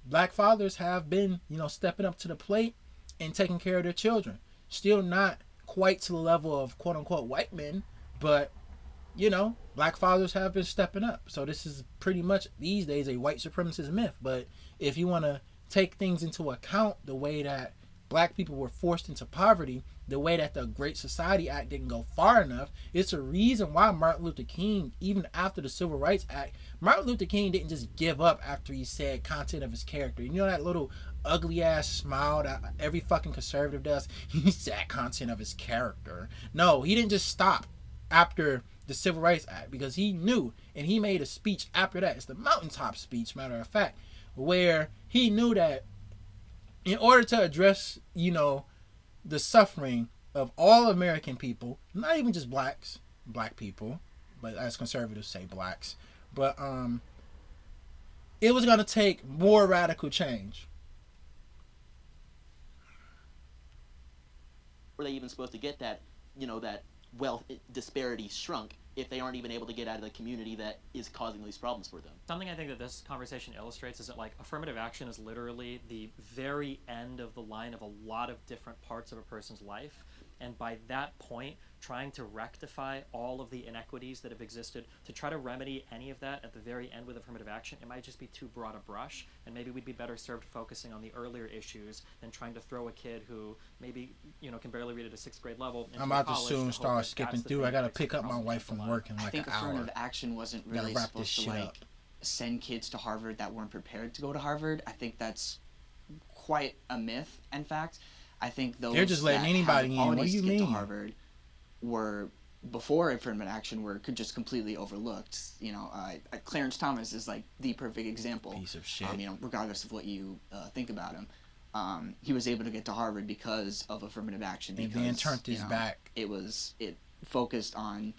Black fathers have been, stepping up to the plate and taking care of their children. Still not quite to the level of quote-unquote white men, but, black fathers have been stepping up. So this is pretty much, these days, a white supremacist myth. But if you want to take things into account, the way that black people were forced into poverty, the way that the Great Society Act didn't go far enough, it's a reason why Martin Luther King, even after the Civil Rights Act, Martin Luther King didn't just give up after he said content of his character. That little ugly ass smile that every fucking conservative does? He said content of his character. No, he didn't just stop after the Civil Rights Act, because he knew, and he made a speech after that. It's the mountaintop speech, matter of fact, where he knew that in order to address, the suffering of all American people, not even just black people, but as conservatives say blacks, but it was going to take more radical change. Were they even supposed to get that, that wealth disparity shrunk if they aren't even able to get out of the community that is causing these problems for them? Something I think that this conversation illustrates is that affirmative action is literally the very end of the line of a lot of different parts of a person's life. And by that point, trying to rectify all of the inequities that have existed, to try to remedy any of that at the very end with affirmative action, it might just be too broad a brush, and maybe we'd be better served focusing on the earlier issues than trying to throw a kid who maybe, can barely read at a 6th grade level into I'm about to college soon start skipping through. I gotta pick up my wife from work in like an hour. I think affirmative action wasn't really supposed to up. Send kids to Harvard that weren't prepared to go to Harvard. I think that's quite a myth, in fact. I think those they're just letting that anybody have the in. What do you mean? To Harvard were, before affirmative action, could just completely overlooked. Clarence Thomas is like the perfect example. Piece of shit. Regardless of what you think about him, he was able to get to Harvard because of affirmative action. And then turned his back. It focused on.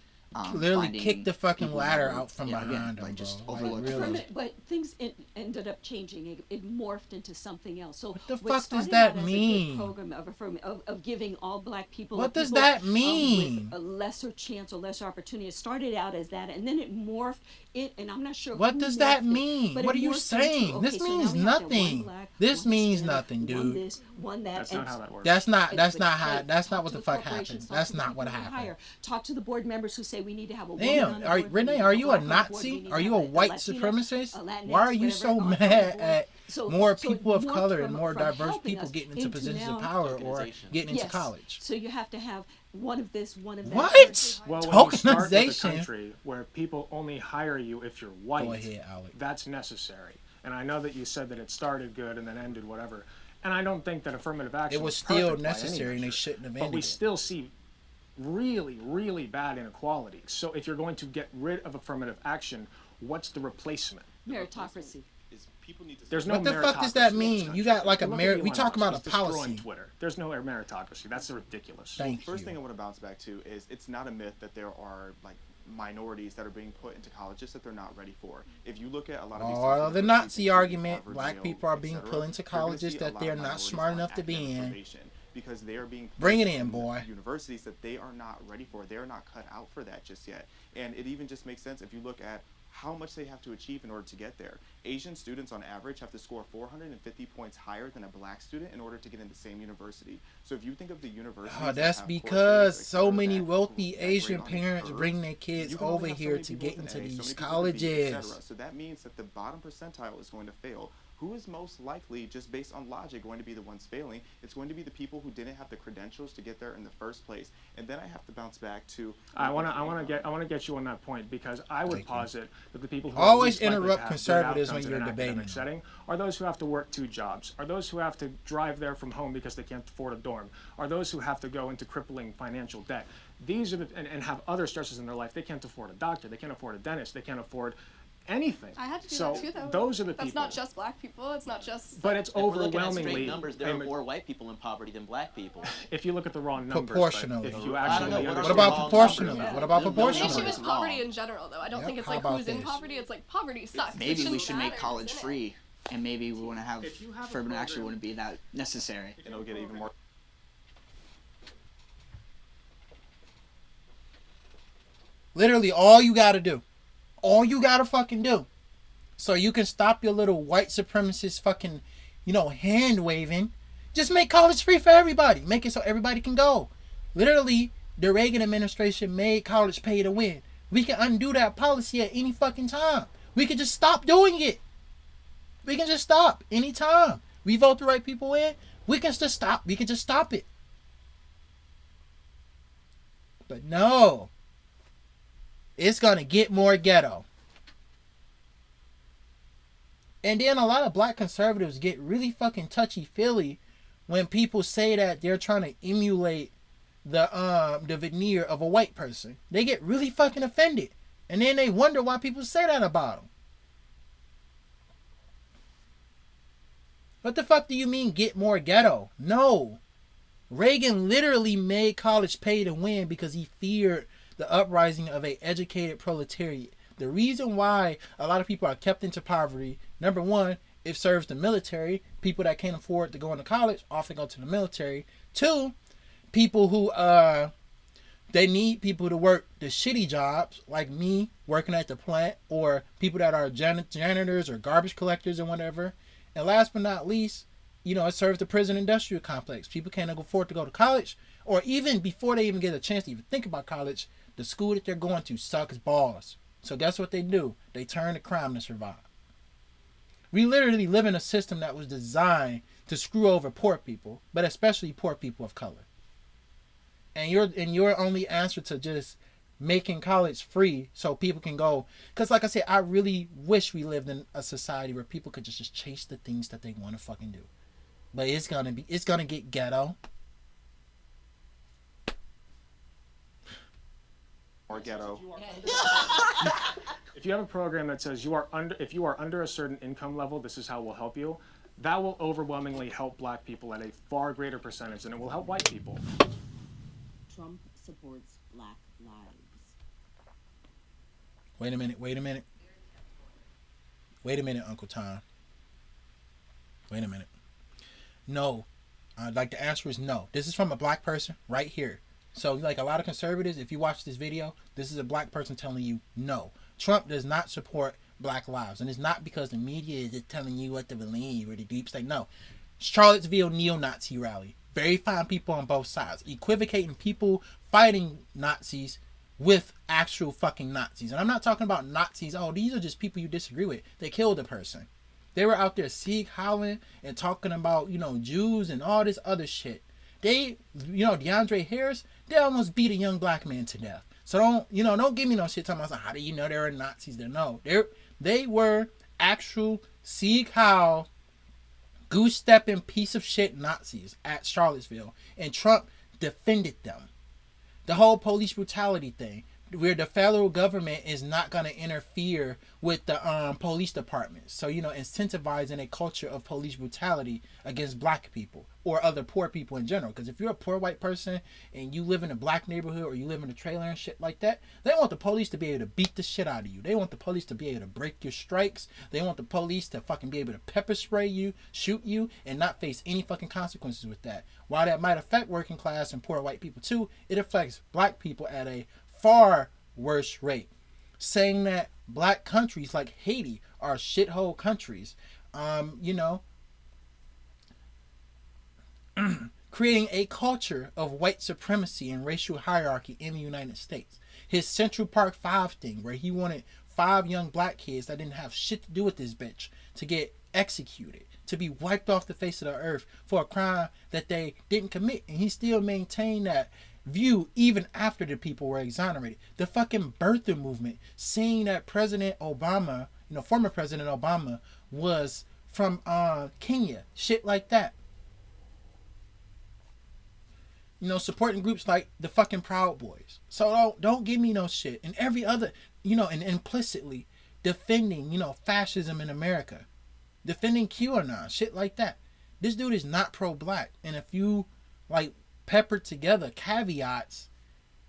Literally kicked the fucking ladder out from behind him, just overlooked. Really. But things ended up changing. It morphed into something else. So what the fuck does that mean? Program of giving all black people. What does that mean? With a lesser chance or lesser opportunity. It started out as that, and then it morphed. And I'm not sure. What does that mean? What are you saying? This means nothing. This means nothing, dude. That's not how that works. That's not what the fuck happened. That's not what happened. Talk to the board members who say we need to have a woman Damn, on the board. Renee, are you a Nazi? Are you a white supremacist? Why are you so mad at more people of color and more diverse people getting into positions of power or getting into college? So you have to have one of this, one of that. What? Well, when you start with a Tokenization. country where people only hire you if you're white, Go ahead, Alec. that's necessary. And I know that you said that it started good and then ended whatever. And I don't think that affirmative action It was is still perfect by any necessary and they measure. shouldn't have But ended we it. still see really, really bad inequality. So if you're going to get rid of affirmative action, what's the replacement? Meritocracy. Is people need to. There's no what the fuck does that mean? You got like a merit. We talk about a policy. Twitter. There's no meritocracy. That's ridiculous. Thank you. First thing I want to bounce back to is it's not a myth that there are like minorities that are being put into colleges that they're not ready for. If you look at a lot of these the Nazi argument, black people are being put into colleges that they're not smart enough to be in. Because they are being bring it in, boy. Universities that they are not ready for. They are not cut out for that just yet. And it even just makes sense if you look at how much they have to achieve in order to get there. Asian students on average have to score 450 points higher than a black student in order to get in the same university. So if you think of the university, that's because so many wealthy Asian parents bring their kids over here to get into these colleges. So that means that the bottom percentile is going to fail. Who is most likely, just based on logic, going to be the ones failing? It's going to be the people who didn't have the credentials to get there in the first place. And then I have to bounce back to. I want to get you on that point, because I would posit that the people who always interrupt conservatives when you're debating setting are those who have to work 2 jobs, are those who have to drive there from home because they can't afford a dorm, are those who have to go into crippling financial debt. These are and have other stresses in their life. They can't afford a doctor. They can't afford a dentist. They can't afford anything. I had to do that too, though. Those are the people. That's not just black people. It's not just. But it's overwhelmingly. Straight numbers, there are more white people in poverty than black people. If you look at the raw numbers. Proportionally. If you actually what about proportionally? What about proportionally? The issue is poverty in general, though. I don't think it's like who's in poverty. It's like poverty sucks. Maybe we should make college free, and maybe we want to have Furman actually wouldn't be that necessary. And it'll get even more. Literally, all you gotta fucking do, so you can stop your little white supremacist fucking, hand waving. Just make college free for everybody. Make it so everybody can go. Literally, the Reagan administration made college pay to win. We can undo that policy at any fucking time. We can just stop doing it. We can just stop anytime. We vote the right people in. We can just stop. We can just stop it. But no. It's going to get more ghetto. And then a lot of black conservatives get really fucking touchy-feely when people say that they're trying to emulate the veneer of a white person. They get really fucking offended. And then they wonder why people say that about them. What the fuck do you mean get more ghetto? No. Reagan literally made college pay to win because he feared the uprising of an educated proletariat. The reason why a lot of people are kept into poverty, number one, it serves the military. People that can't afford to go into college often go to the military. Two, people who they need people to work the shitty jobs, like me working at the plant, or people that are janitors or garbage collectors or whatever. And last but not least, it serves the prison industrial complex. People can't afford to go to college, or even before they even get a chance to even think about college, the school that they're going to sucks balls. So guess what they do? They turn to crime to survive. We literally live in a system that was designed to screw over poor people, but especially poor people of color. And your only answer to just making college free so people can go, because like I said, I really wish we lived in a society where people could just chase the things that they want to fucking do. But it's gonna get ghetto. Or ghetto. If you have a program that says if you are under a certain income level, this is how we'll help you, that will overwhelmingly help black people at a far greater percentage than it will help white people. Trump supports Black lives. Wait a minute, Uncle Tom. Wait a minute. No. The answer is no. This is from a black person right here. So, like a lot of conservatives, if you watch this video, this is a black person telling you no. Trump does not support black lives. And it's not because the media is just telling you what to believe or the deep state. No. Charlottesville neo-Nazi rally. Very fine people on both sides. Equivocating people fighting Nazis with actual fucking Nazis. And I'm not talking about Nazis. Oh, these are just people you disagree with. They killed a person. They were out there Sieg howling and talking about, Jews and all this other shit. They, DeAndre Harris, they almost beat a young black man to death. So don't give me no shit talking about how do you know they were Nazis there? No, they were actual Sieg Heil, goose-stepping piece of shit Nazis at Charlottesville. And Trump defended them. The whole police brutality thing. where the federal government is not going to interfere with the police departments. So, incentivizing a culture of police brutality against black people or other poor people in general. Because if you're a poor white person and you live in a black neighborhood or you live in a trailer and shit like that, they want the police to be able to beat the shit out of you. They want the police to be able to break your strikes. They want the police to fucking be able to pepper spray you, shoot you, and not face any fucking consequences with that. While that might affect working class and poor white people too, it affects black people at a far worse rate. Saying that black countries like Haiti are shithole countries, creating a culture of white supremacy and racial hierarchy in the United States. His Central Park 5 thing, where he wanted 5 young black kids that didn't have shit to do with this bitch to get executed, to be wiped off the face of the earth for a crime that they didn't commit, and he still maintained that view even after the people were exonerated. The fucking birther movement, seeing that President Obama, former President Obama, was from Kenya, shit like that. Supporting groups like the fucking Proud Boys. So don't give me no shit. And every other, and implicitly defending, fascism in America, defending QAnon, shit like that. This dude is not pro-black, and if you peppered together caveats,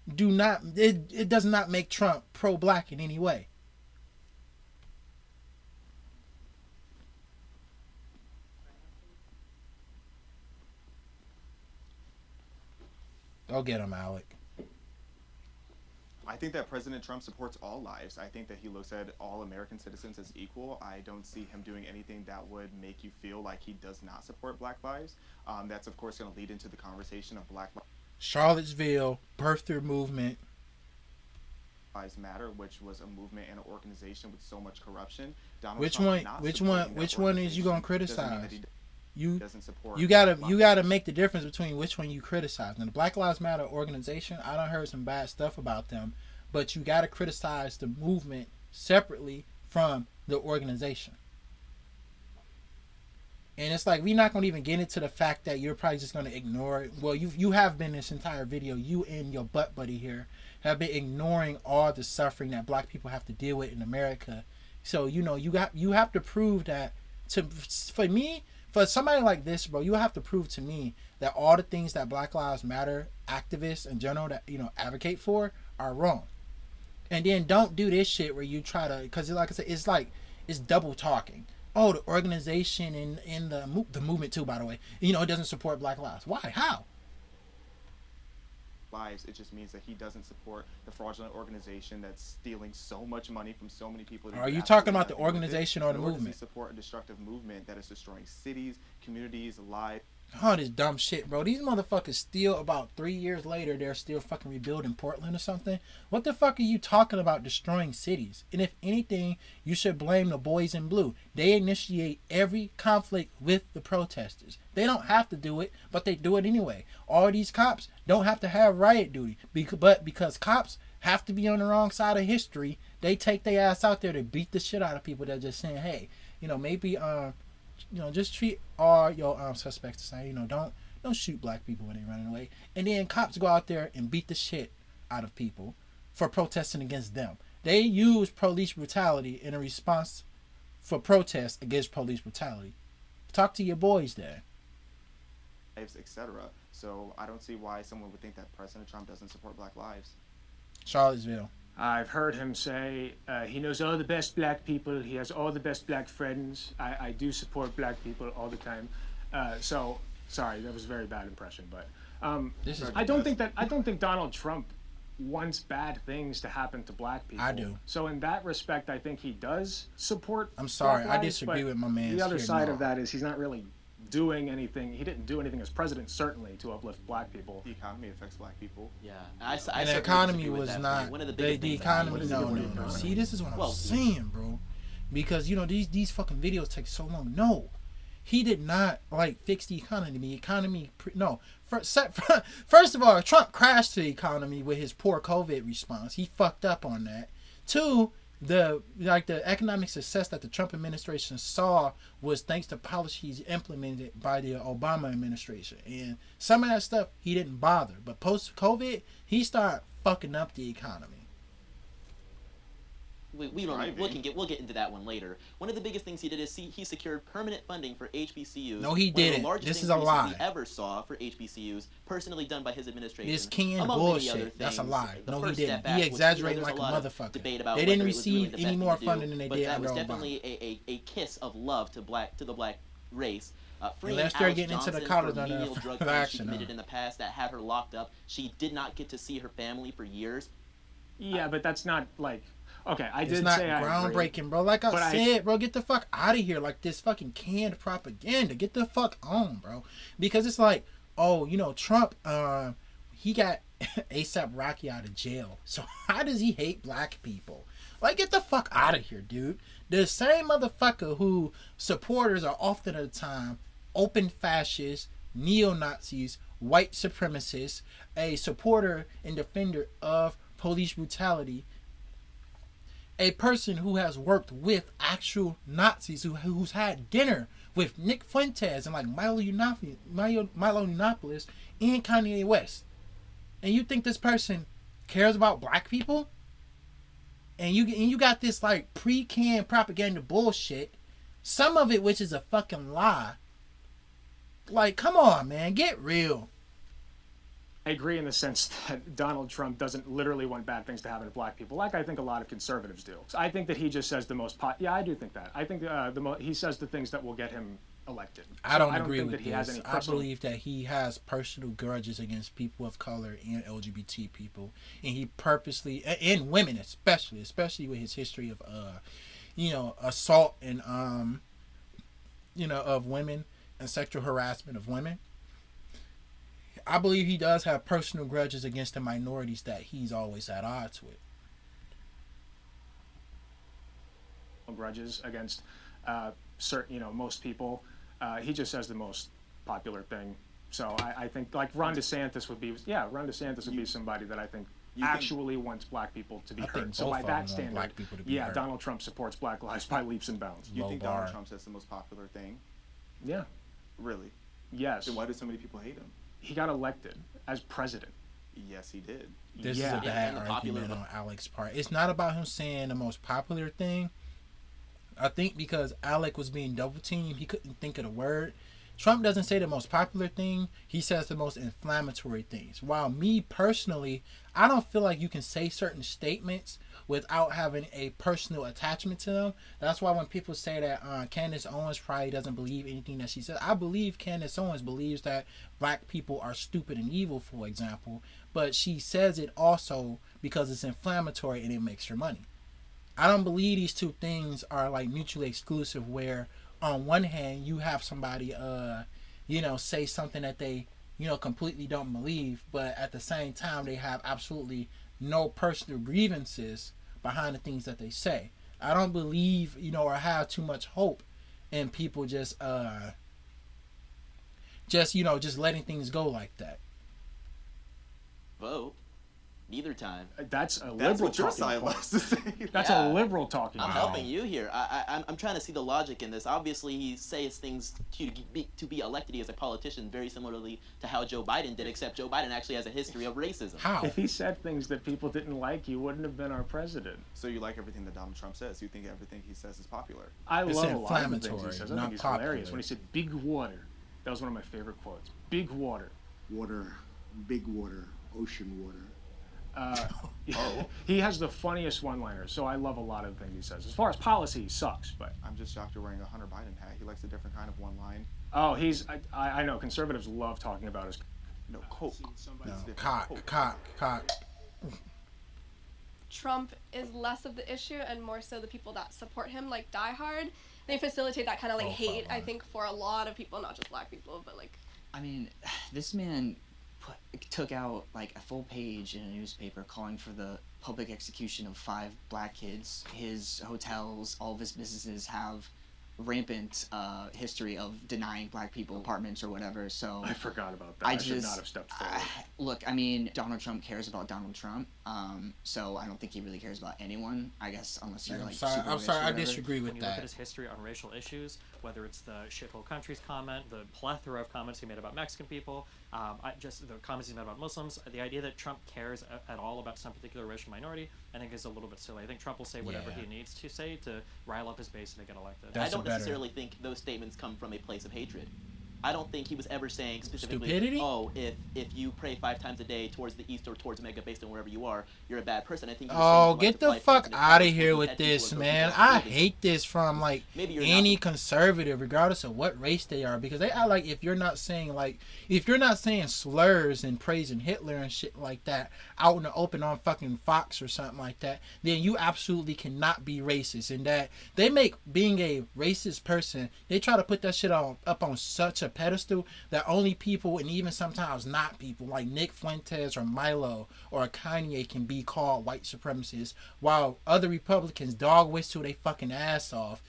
it does not make Trump pro-black in any way. Go get him, Alec. I think that President Trump supports all lives. I think that he looks at all American citizens as equal. I don't see him doing anything that would make you feel like he does not support black lives. That's, of course, going to lead into the conversation of Black Charlottesville, birther movement. Lives Matter, which was a movement and an organization with so much corruption. Which one is you going to criticize? You gotta make the difference between which one you criticize. And the Black Lives Matter organization, I done heard some bad stuff about them, but you gotta criticize the movement separately from the organization. And it's like, we're not gonna even get into the fact that you're probably just gonna ignore it. Well, you have been this entire video, you and your butt buddy here have been ignoring all the suffering that black people have to deal with in America. So you have to prove that for somebody like this, bro, you have to prove to me that all the things that Black Lives Matter activists in general that advocate for are wrong. And then don't do this shit where you try to, because like I said, it's double talking. Oh, the organization and the movement too, by the way, it doesn't support Black lives. Why? How? Lives. It just means that he doesn't support the fraudulent organization that's stealing so much money from so many people. Are you talking about the organization or the movement? Does he support a destructive movement that is destroying cities, communities, lives? Oh, this dumb shit, bro. These motherfuckers still, about 3 years later, they're still fucking rebuilding Portland or something. What the fuck are you talking about destroying cities? And if anything, you should blame the boys in blue. They initiate every conflict with the protesters. They don't have to do it, but they do it anyway. All these cops don't have to have riot duty, but because cops have to be on the wrong side of history, they take their ass out there to beat the shit out of people that are just saying, hey, maybe just treat all your suspects the same. Don't shoot black people when they're running away. And then cops go out there and beat the shit out of people for protesting against them. They use police brutality in a response for protests against police brutality. Talk to your boys there. Etc. So I don't see why someone would think that President Trump doesn't support black lives. Charlottesville. I've heard him say he knows all the best black people. He has all the best black friends. I do support black people all the time. So sorry, that was a very bad impression. But I don't think Donald Trump wants bad things to happen to black people. I do. So in that respect, I think he does support. I'm sorry, black lives, I disagree with my man. The other side of that is he's not really doing anything. He didn't do anything as president, certainly, to uplift black people. The economy affects black people. Yeah, and the economy was not one of the economy. No. See, this is what I'm saying, bro. Because these fucking videos take so long. No, he did not fix the economy. The economy, first of all, Trump crashed the economy with his poor COVID response. He fucked up on that. Two, the economic success that the Trump administration saw was thanks to policies implemented by the Obama administration, and some of that stuff he didn't bother. But post COVID, he started fucking up the economy. we'll get into that one later. One of the biggest things he did is he secured permanent funding for HBCUs. No, he didn't. This is a lie. We ever saw for HBCUs, personally done by his administration. This canned bullshit. That's a lie. No, he didn't. He exaggerated like a motherfucker. They didn't receive any more funding than they did under Obama. But that was definitely a kiss of love to the black race. Unless they're getting into the college on drug crimes she committed in the past that had her locked up. She did not get to see her family for years. Yeah, but that's not like. Okay, it's not groundbreaking, bro. Like I said, bro, get the fuck out of here. Like this fucking canned propaganda. Get the fuck on, bro. Because it's like, oh, Trump, he got ASAP Rocky out of jail. So how does he hate black people? Like, get the fuck out of here, dude. The same motherfucker who supporters are often at the time open fascists, neo-Nazis, white supremacists, a supporter and defender of police brutality, a person who has worked with actual Nazis, who's had dinner with Nick Fuentes and like Milo Yiannopoulos and Kanye West. And you think this person cares about black people? And you got this like pre-canned propaganda bullshit, some of it which is a fucking lie. Like, come on, man, get real. I agree in the sense that Donald Trump doesn't literally want bad things to happen to black people, like I think a lot of conservatives do. So I think that he just says the most yeah, I do think that. I think he says the things that will get him elected. I don't agree with this. I believe that he has personal grudges against people of color and LGBT people, and he purposely, and women especially with his history of assault and of women and sexual harassment of women. I believe he does have personal grudges against the minorities that he's always at odds with. Grudges against certain, most people. He just says the most popular thing. So I think like Ron DeSantis would be somebody that I think actually wants black people to be heard. So by that standard, heard. Donald Trump supports Black lives by leaps and bounds. You think Donald Trump says the most popular thing? Yeah. Really? Yes. Then why do so many people hate him? He got elected as president. Yes, he did. This is a bad argument on Alec's part. It's not about him saying the most popular thing. I think because Alec was being double teamed, he couldn't think of the word. Trump doesn't say the most popular thing. He says the most inflammatory things. While me personally, I don't feel like you can say certain statements without having a personal attachment to them. That's why when people say that Candace Owens probably doesn't believe anything that she says, I believe Candace Owens believes that black people are stupid and evil, for example. But she says it also because it's inflammatory and it makes her money. I don't believe these two things are like mutually exclusive, where on one hand you have somebody say something that they completely don't believe, but at the same time they have absolutely no personal grievances behind the things that they say. I don't believe or have too much hope in people just letting things go like that. Vote. Neither time. That's a liberal talking point. That's a liberal talking point. I'm helping you here. I'm trying to see the logic in this. Obviously, he says things to be elected as a politician very similarly to how Joe Biden did, except Joe Biden actually has a history of racism. How? If he said things that people didn't like, he wouldn't have been our president. So you like everything that Donald Trump says? You think everything he says is popular? I love a lot of the things he says. I think he's hilarious. When he said big water, that was one of my favorite quotes. Big water. Water, big water, ocean water. He has the funniest one-liners, so I love a lot of the things he says. As far as policy, he sucks, but... I'm just shocked you're wearing a Hunter Biden hat. He likes a different kind of one line. Oh, I know, conservatives love talking about his... No, coke. No, cock. Trump is less of the issue and more so the people that support him, like Die Hard. They facilitate that kind of hate, I think, for a lot of people, not just black people, but I mean, this man took out like a full page in a newspaper calling for the public execution of 5 black kids. His hotels, all of his businesses have rampant history of denying black people apartments or whatever. So I forgot about that. I should not have stepped forward. Look, I mean, Donald Trump cares about Donald Trump. So I don't think he really cares about anyone, I guess, unless you're like sorry, super I'm rich sorry, or I whatever. disagree with When you that. look at his history on racial issues, whether it's the shithole countries comment, the plethora of comments he made about Mexican people, just the comments he made about Muslims, the idea that Trump cares at all about some particular racial minority, I think is a little bit silly. I think Trump will say whatever he needs to say to rile up his base and to get elected. I don't necessarily think those statements come from a place of hatred. I don't think he was ever saying specifically, stupidity? oh, if you pray 5 times a day towards the east or towards Mega based on wherever you are, you're a bad person. I think he was saying get the fuck out of here with this, man. I hate this from like any conservative, regardless of what race they are, because they act like if you're not saying slurs and praising Hitler and shit like that out in the open on fucking Fox or something like that, then you absolutely cannot be racist. And that they make being a racist person, they try to put that shit up on such a pedestal that only people, and even sometimes not people, like Nick Fuentes or Milo or Kanye can be called white supremacists, while other Republicans dog whistle they fucking ass off,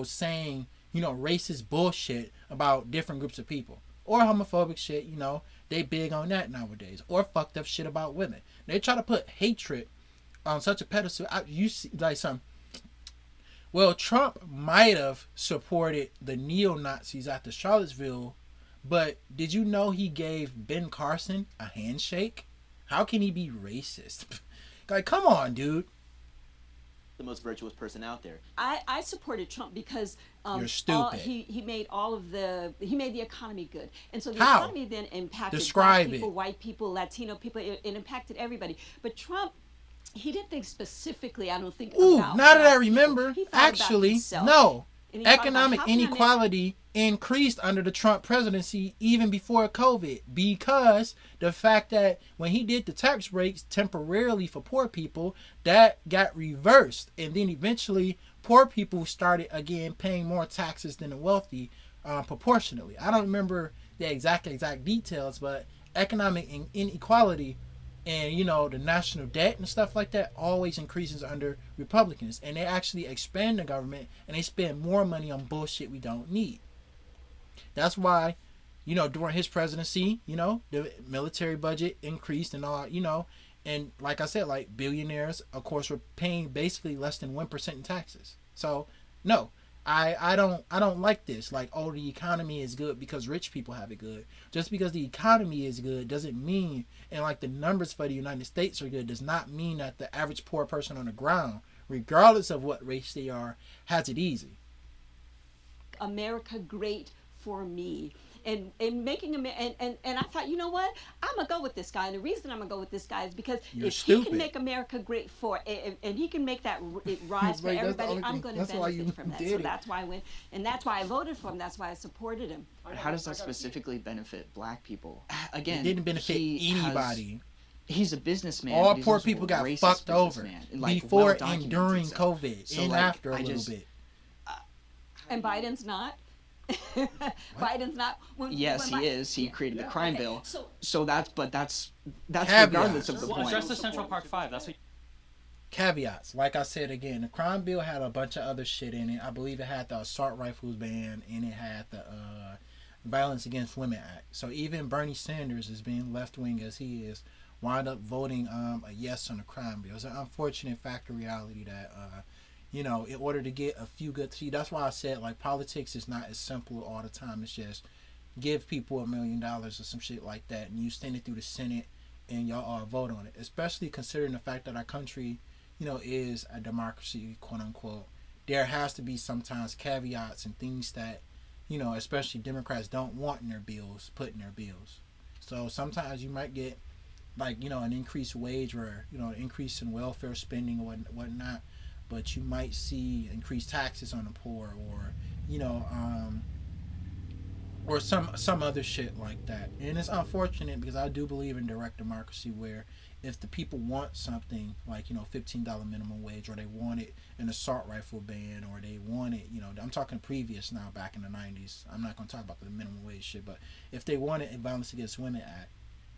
saying, racist bullshit about different groups of people. Or homophobic shit, they big on that nowadays. Or fucked up shit about women. They try to put hatred on such a pedestal. You see, like well, Trump might have supported the neo-Nazis after Charlottesville, but did you know he gave Ben Carson a handshake? How can he be racist? Like, come on, dude. The most virtuous person out there. I supported Trump because you're stupid. He made the economy good, and so the How? economy then impacted Describe black people, it. white people, Latino people. It impacted everybody. But Trump, he didn't think specifically. I don't think. Now that I remember, actually, no. Economic inequality increased under the Trump presidency even before COVID, because the fact that when he did the tax breaks temporarily for poor people, that got reversed, and then eventually poor people started again paying more taxes than the wealthy, proportionally. I don't remember the exact details, but economic inequality and the national debt and stuff like that always increases under Republicans, and they actually expand the government and they spend more money on bullshit we don't need. That's why, during his presidency, the military budget increased and all, and like I said, like billionaires, of course, were paying basically less than 1% in taxes. So no, I don't like this. Like, oh, the economy is good because rich people have it good. Just because the economy is good doesn't mean, and like the numbers for the United States are good, does not mean that the average poor person on the ground, regardless of what race they are, has it easy. America great for me. And making and I thought, you know what? I'm gonna go with this guy, and the reason I'm gonna go with this guy is because he can make America great for, and he can make that it rise for everybody, I'm gonna benefit from that. So that's why I went, and that's why I voted for him. That's why I supported him. How does that specifically benefit black people? Again, it didn't benefit anybody. He's a businessman. All poor people got fucked over before and during COVID, and after a little bit. And Biden's not. Biden's not. Yes, he is. He created the crime bill. So that's regardless of the point. Address the Central Park 5. That's what. Caveats. Like I said again, the crime bill had a bunch of other shit in it. I believe it had the assault rifles ban, and it had the Violence Against Women Act. So even Bernie Sanders, as being left wing as he is, wound up voting a yes on the crime bill. It's an unfortunate fact of reality that in order to get a few good, that's why I said, like, politics is not as simple all the time. It's just give people $1 million or some shit like that, and you send it through the Senate, and y'all all vote on it. Especially considering the fact that our country, is a democracy, quote unquote. There has to be sometimes caveats and things that, especially Democrats don't want in their bills, put in their bills. So sometimes you might get, like, an increased wage or, an increase in welfare spending or whatnot. But you might see increased taxes on the poor, or some other shit like that. And it's unfortunate because I do believe in direct democracy, where if the people want something like $15 minimum wage, or they want it an assault rifle ban, or they want it, I'm talking previous now, back in the 90s. I'm not going to talk about the minimum wage shit, but if they want it, a Violence Against Women Act,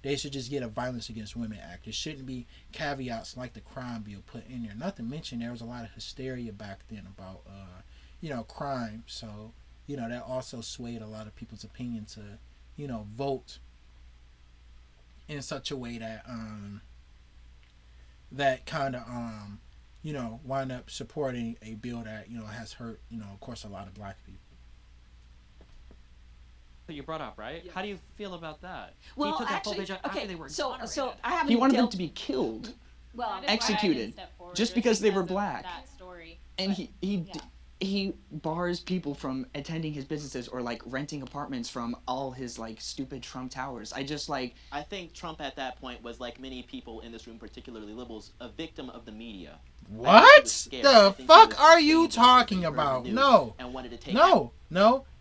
they should just get a Violence Against Women Act. There shouldn't be caveats like the crime bill put in there. Not to mention there was a lot of hysteria back then about, crime. So, that also swayed a lot of people's opinion to, vote in such a way that, that kind of wind up supporting a bill that has hurt of course a lot of black people. That you brought up, right? Yeah. How do you feel about that? Well, he took actually, that full page after they were exonerated. So I haven't. He wanted them to be killed, executed, just because they were black. That story. And he bars people from attending his businesses or like renting apartments from all his like stupid Trump towers. I think Trump at that point was, like many people in this room, particularly liberals, a victim of the media. What the fuck are you talking about? No,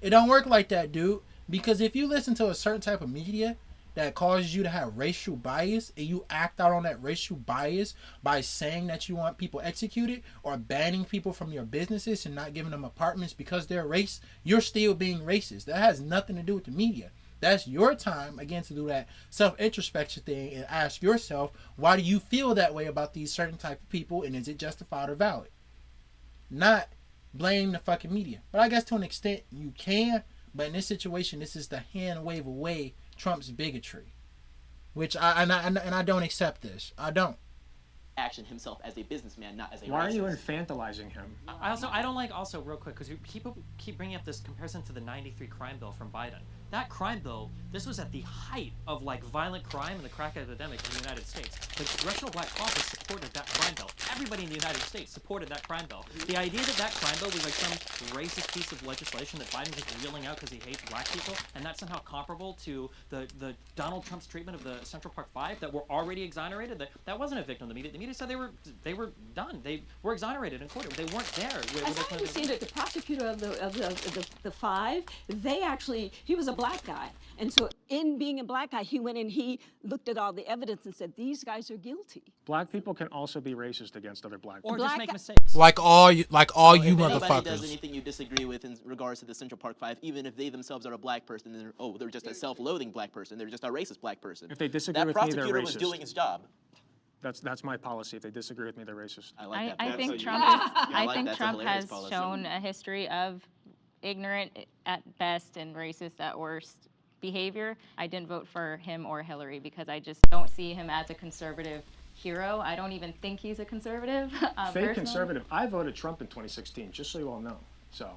it don't work like that, dude. Because if you listen to a certain type of media that causes you to have racial bias and you act out on that racial bias by saying that you want people executed or banning people from your businesses and not giving them apartments because they're race, you're still being racist. That has nothing to do with the media. That's your time, again, to do that self-introspection thing and ask yourself, why do you feel that way about these certain type of people, and is it justified or valid? Not blame the fucking media. But I guess to an extent you can, but in this situation, this is the hand wave away Trump's bigotry, which I don't accept this. I don't. Action himself as a businessman, not as a Why racist. are you infantilizing him? I don't like also real quick because people keep bringing up this comparison to the '93 crime bill from Biden. That crime bill, this was at the height of like violent crime and the crack epidemic in the United States. The Congressional Black Caucus supported that crime bill. Everybody in the United States supported that crime bill. The idea that crime bill was like some racist piece of legislation that Biden was wheeling out because he hates black people, and that's somehow comparable to the Donald Trump's treatment of the Central Park Five that were already exonerated. That wasn't a victim of the media. The media said they were done. They were exonerated in court. They weren't there. As I understand it, the prosecutor of the five, he was a black guy, and so in being a black guy, he went and he looked at all the evidence and said these guys are guilty. Black people can also be racist against other black people. Or just make mistakes. Like all you If motherfuckers. anybody does anything you disagree with in regards to the Central Park Five, even if they themselves are a black person, then they're just a self-loathing black person. They're just a racist black person. If they disagree that with me, they're prosecutor racist. was doing his job. That's my policy. If they disagree with me, they're racist. I like that. I think That's Trump. I think that's a Trump hilarious has policy. shown a history of ignorant at best and racist at worst behavior. I didn't vote for him or Hillary because I just don't see him as a conservative hero. I don't even think he's a conservative. Fake personally. conservative. I voted Trump in 2016, just so you all know. So,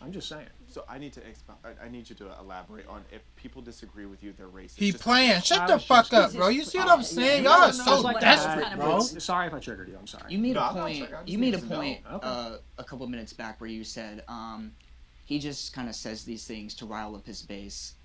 I'm just saying. So I need you to elaborate on if people disagree with you, they're racist. He playing. Shut the fuck up, bro. You see what I'm saying? Y'all are so desperate, bro. Sorry if I triggered you. I'm sorry. You made a point. You made a point a couple minutes back where you said he just kind of says these things to rile up his base.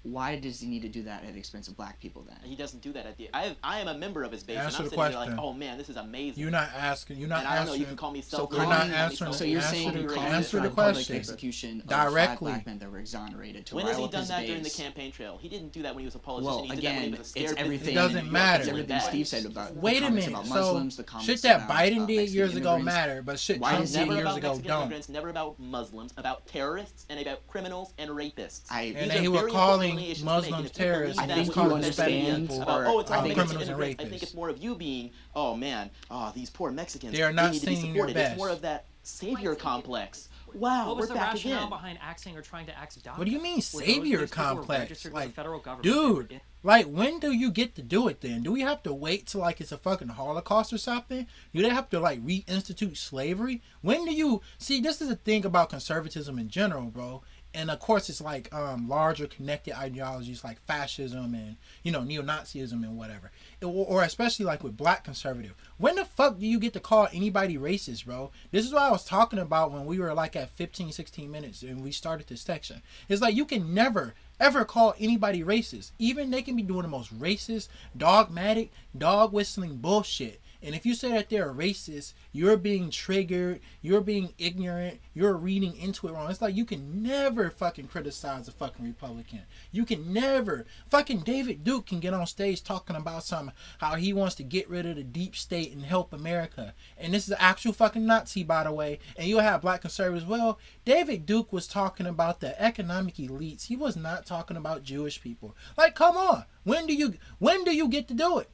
Why does he need to do that at the expense of black people then? He doesn't do that at the. I am a member of his base, Answer and I'm the sitting there question. like, oh man, this is amazing. You're not asking. You're not and I don't know. answering. You can call me self. You're not answering. So you're saying you answer the public question execution of directly. 5 black men that were exonerated to When rile has he up done his that base. during the campaign trail? He didn't do that when he was a politician. Well, he did again, that when he was a scared it's everything. It doesn't matter. It's everything Steve said about. Wait the a comments minute. About So Muslims, the comments shit that about, Biden did Mexican years ago immigrants. matter, but shit Why Trump does did he- Never years about ago Mexican don't. immigrants, never about Muslims, about terrorists, and about criminals and rapists. And These then are he was very calling important issues to make, and Muslims if you terrorists. believe I that, think calling you Hispanic understand people about, oh, it's all criminals Mexican and immigrants. I think rapists. it's more of you being, oh man, these poor Mexicans. They are not need to be singing your supported. best. It's more of that savior complex. Wow, What was we're the back rationale again. behind axing or trying to axe DACA? What do you mean Were those savior things people were complex? registered with the Like, federal government? dude, like when do you get to do it then? Do we have to wait till like it's a fucking Holocaust or something? Do they have to like reinstitute slavery? When do you see? This is the thing about conservatism in general, bro. And of course, it's like larger connected ideologies like fascism and neo-Nazism and whatever, or especially like with black conservative. When the fuck do you get to call anybody racist, bro? This is what I was talking about when we were like at 15, 16 minutes and we started this section. It's like you can never ever call anybody racist. Even they can be doing the most racist, dogmatic, dog whistling bullshit. And if you say that they're racist, you're being triggered, you're being ignorant, you're reading into it wrong. It's like you can never fucking criticize a fucking Republican. You can never. Fucking David Duke can get on stage talking about how he wants to get rid of the deep state and help America. And this is an actual fucking Nazi, by the way. And you'll have black conservatives. Well, David Duke was talking about the economic elites. He was not talking about Jewish people. Like, come on. When do you get to do it?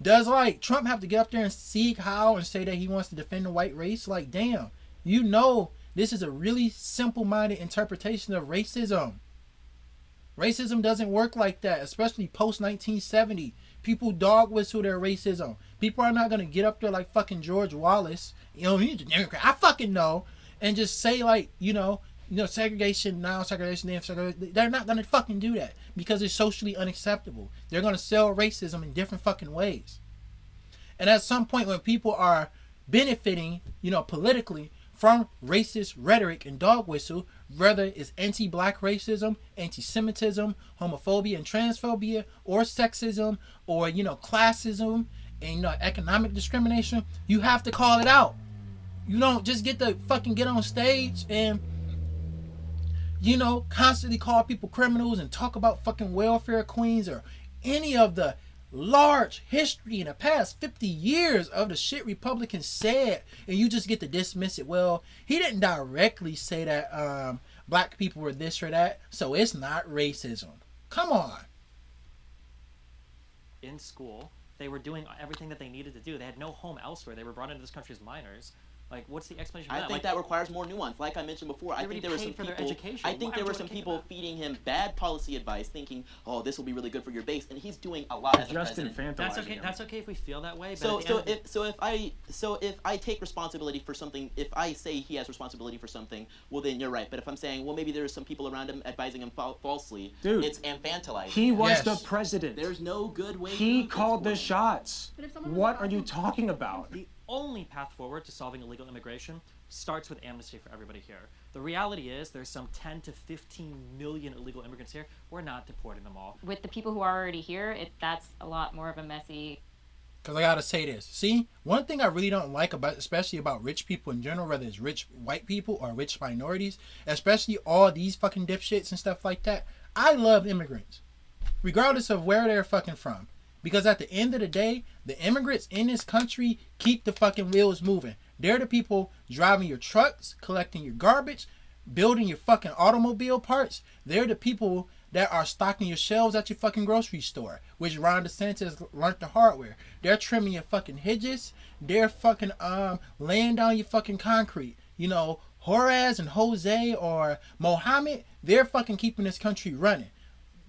Does like Trump have to get up there and seek how and say that he wants to defend the white race? Like, damn, this is a really simple-minded interpretation of racism. Racism doesn't work like that, especially post 1970. People dog whistle their racism. People are not gonna get up there like fucking George Wallace. You know, he's a Democrat. I fucking know, and just say like, segregation now, segregation then, segregation. They're not gonna fucking do that because it's socially unacceptable. They're gonna sell racism in different fucking ways. And at some point, when people are benefiting, politically from racist rhetoric and dog whistle, whether it's anti-black racism, anti-Semitism, homophobia and transphobia, or sexism, or classism and economic discrimination, you have to call it out. You don't just get on stage and constantly call people criminals and talk about fucking welfare queens or any of the large history in the past 50 years of the shit Republicans said, and you just get to dismiss it. Well, he didn't directly say that black people were this or that, so it's not racism. Come on. In school, they were doing everything that they needed to do. They had no home elsewhere. They were brought into this country as minors. Like, what's the explanation for that? I think that requires more nuance. Like I mentioned before, I think there were some people feeding him bad policy advice, thinking, "Oh, this will be really good for your base," and he's doing a lot as a president. That's okay. That's okay if we feel that way. But if I take responsibility for something, if I say he has responsibility for something, well then you're right. But if I'm saying, well, maybe there's some people around him advising him falsely, dude, it's infantilizing. He was the president. There's no good way. He called the shots. What are you talking about? The only path forward to solving illegal immigration starts with amnesty for everybody here. The reality is there's some 10 to 15 million illegal immigrants here. We're not deporting them all. With the people who are already here, that's a lot more of a messy... Because I gotta say this. See, one thing I really don't like about, especially about rich people in general, whether it's rich white people or rich minorities, especially all these fucking dipshits and stuff like that, I love immigrants. Regardless of where they're fucking from. Because at the end of the day, the immigrants in this country keep the fucking wheels moving. They're the people driving your trucks, collecting your garbage, building your fucking automobile parts. They're the people that are stocking your shelves at your fucking grocery store, which Ron DeSantis learned the hardware. They're trimming your fucking hedges. They're fucking laying down your fucking concrete. Horaz and Jose or Mohammed, they're fucking keeping this country running.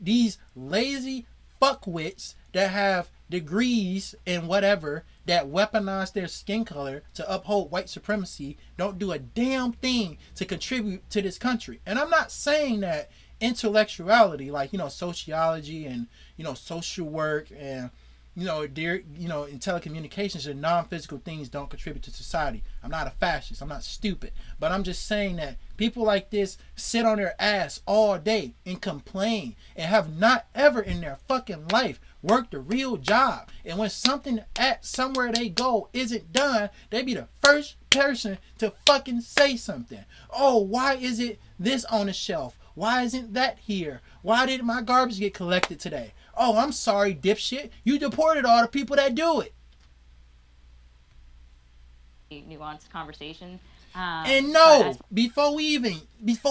These lazy fuckwits that have degrees in whatever that weaponize their skin color to uphold white supremacy don't do a damn thing to contribute to this country. And I'm not saying that intellectuality, like sociology and social work and in telecommunications and non-physical things don't contribute to society. I'm not a fascist. I'm not stupid. But I'm just saying that people like this sit on their ass all day and complain and have not ever in their fucking life worked a real job. And when something at somewhere they go isn't done, they be the first person to fucking say something. Oh, why is it this on the shelf? Why isn't that here? Why didn't my garbage get collected today? Oh, I'm sorry, dipshit. You deported all the people that do it. Nuanced conversation. And no, before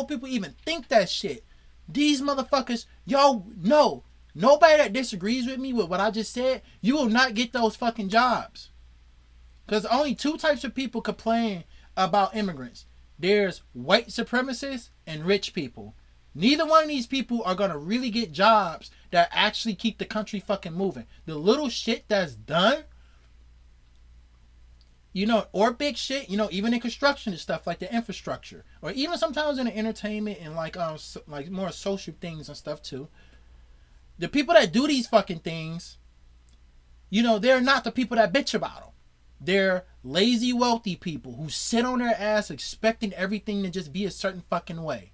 people even think that shit, these motherfuckers, y'all know, nobody that disagrees with me with what I just said, you will not get those fucking jobs. Because only two types of people complain about immigrants. There's white supremacists and rich people. Neither one of these people are going to really get jobs that actually keep the country fucking moving. The little shit that's done, or big shit, even in construction and stuff like the infrastructure, or even sometimes in the entertainment and like more social things and stuff too. The people that do these fucking things, they're not the people that bitch about them. They're lazy, wealthy people who sit on their ass expecting everything to just be a certain fucking way.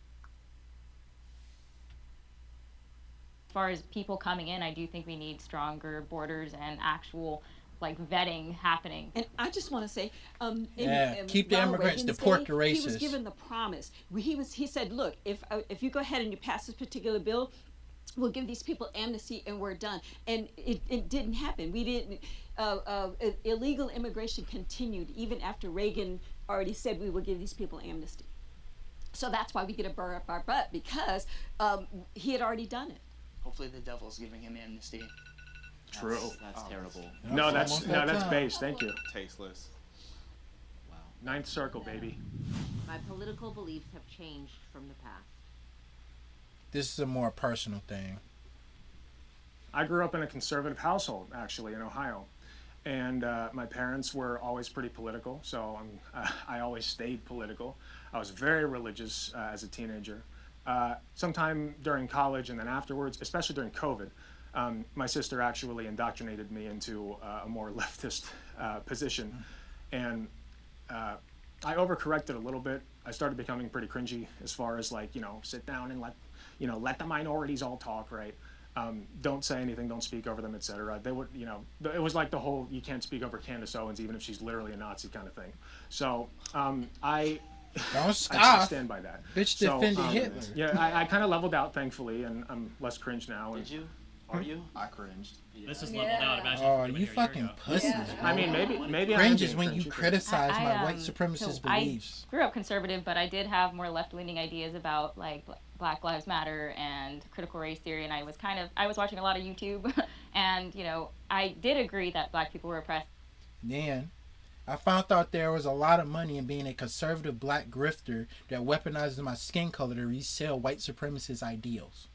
As far as people coming in, I do think we need stronger borders and actual vetting happening. And I just want to say, keep the immigrants, deport the racists. He was given the promise. He said, look, if you go ahead and you pass this particular bill, we'll give these people amnesty and we're done. And it didn't happen. We didn't. Illegal immigration continued even after Reagan already said we will give these people amnesty. So that's why we get a burr up our butt, because he had already done it. Hopefully the devil's giving him amnesty. True. That's terrible. No, that's base. Thank you. Tasteless. Wow. Ninth circle, baby. My political beliefs have changed from the past. This is a more personal thing. I grew up in a conservative household, actually, in Ohio. And my parents were always pretty political, so I always stayed political. I was very religious as a teenager. Sometime during college and then afterwards, especially during COVID, my sister actually indoctrinated me into a more leftist position. And I overcorrected a little bit. I started becoming pretty cringy as far as like, sit down and let the minorities all talk, right? Don't say anything, don't speak over them, etc. They would, it was like the whole you can't speak over Candace Owens even if she's literally a Nazi kind of thing. So I don't stop. I stand by that. Bitch defended Hitler. Yeah, I kind of leveled out, thankfully, and I'm less cringe now. Did you? Are you? I cringed. This is leveled out. Imagine Oh, if you fucking pussies. Yeah. I mean, maybe cringe is when you criticize my white supremacist beliefs. I grew up conservative, but I did have more left-leaning ideas about like Black Lives Matter and critical race theory, and I was watching a lot of YouTube, and I did agree that Black people were oppressed. Then I found out there was a lot of money in being a conservative Black grifter that weaponizes my skin color to resell white supremacist ideals.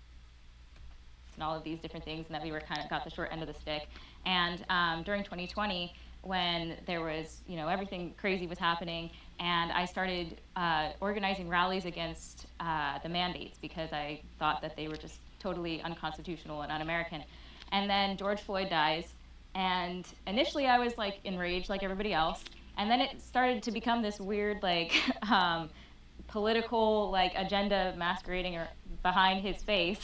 And all of these different things, and that we were kind of got the short end of the stick. And during 2020, when there was, everything crazy was happening, and I started organizing rallies against the mandates because I thought that they were just totally unconstitutional and un-American. And then George Floyd dies, and initially I was like enraged like everybody else, and then it started to become this weird like political like agenda masquerading or behind his face.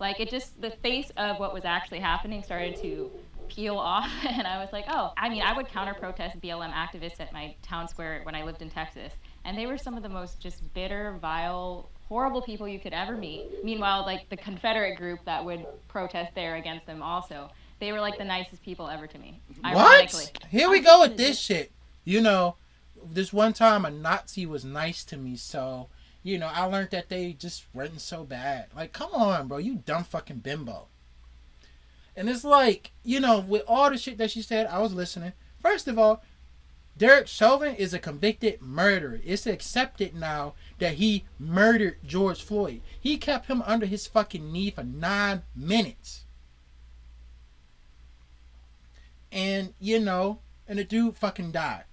Like the face of what was actually happening started to peel off, and I was like, oh, I would counter-protest BLM activists at my town square when I lived in Texas, and they were some of the most just bitter, vile, horrible people you could ever meet. Meanwhile, like the Confederate group that would protest there against them also, they were like the nicest people ever to me. What? Here we go with this shit. This one time a Nazi was nice to me, so I learned that they just weren't so bad. Like, come on, bro, you dumb fucking bimbo. And it's like, with all the shit that she said, I was listening. First of all, Derek Chauvin is a convicted murderer. It's accepted now that he murdered George Floyd. He kept him under his fucking knee for 9 minutes. And, and the dude fucking died.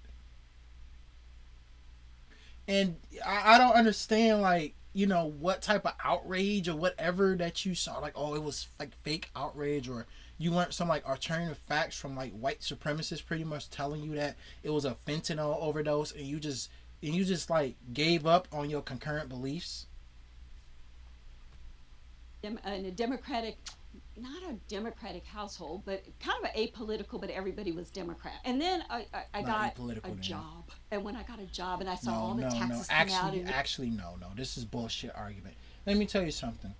And I don't understand, like, what type of outrage or whatever that you saw. Like, oh, it was like fake outrage, or you learned some like alternative facts from like white supremacists pretty much telling you that it was a fentanyl overdose, and you just like gave up on your concurrent beliefs. In a Democratic, not a Democratic household, but kind of apolitical, but everybody was Democrat. And then I got a job. And when I got a job and I saw all the taxes come out. Actually, no. This is bullshit argument. Let me tell you something.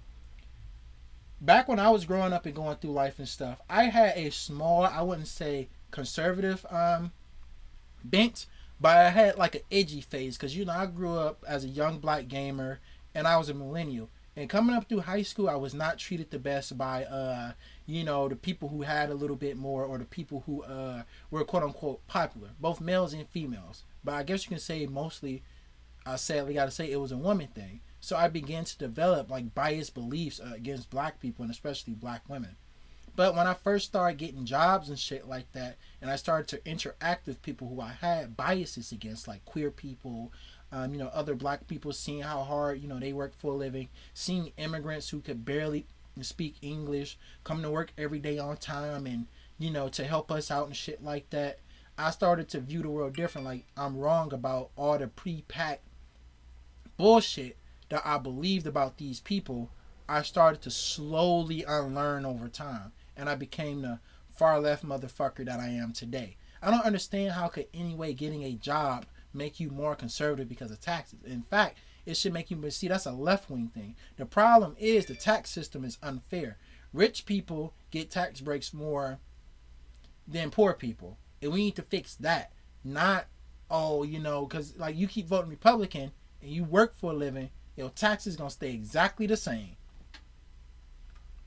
Back when I was growing up and going through life and stuff, I had a small, I wouldn't say conservative bent, but I had like an edgy phase. Because, I grew up as a young Black gamer and I was a millennial. And coming up through high school, I was not treated the best by, the people who had a little bit more, or the people who were quote-unquote popular, both males and females. But I guess you can say mostly, I sadly got to say, it was a woman thing. So I began to develop, like, biased beliefs against Black people, and especially Black women. But when I first started getting jobs and shit like that, and I started to interact with people who I had biases against, like queer people, other Black people, seeing how hard, they work for a living, seeing immigrants who could barely speak English, come to work every day on time and, to help us out and shit like that. I started to view the world different. Like, I'm wrong about all the pre-packed bullshit that I believed about these people. I started to slowly unlearn over time, and I became the far left motherfucker that I am today. I don't understand how could anyway getting a job make you more conservative because of taxes. In fact, it should make you see that's a left-wing thing. The problem is the tax system is unfair. Rich people get tax breaks more than poor people, and we need to fix that. Not because like you keep voting Republican and you work for a living, your taxes gonna stay exactly the same.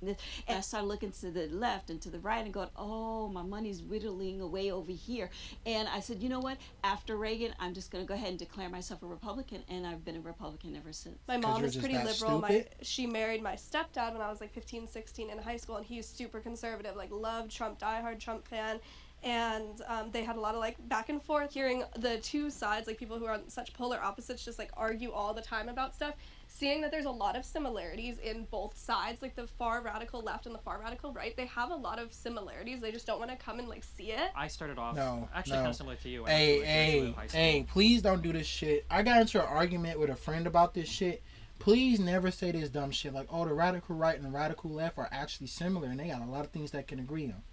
And I started looking to the left and to the right and going, oh, my money's whittling away over here. And I said, you know what? After Reagan, I'm just going to go ahead and declare myself a Republican. And I've been a Republican ever since. My mom is pretty liberal. She married my stepdad when I was like 15, 16 in high school, and he's super conservative, like loved Trump, diehard Trump fan. And they had a lot of like back and forth, hearing the two sides, like people who are on such polar opposites just like argue all the time about stuff, seeing that there's a lot of similarities in both sides, like the far radical left and the far radical right. They have a lot of similarities. They just don't want to come and like see it. I started off kind of similar to you. Hey, please don't do this shit. I got into an argument with a friend about this shit. Please never say this dumb shit like, oh, the radical right and the radical left are actually similar and they got a lot of things that can agree on.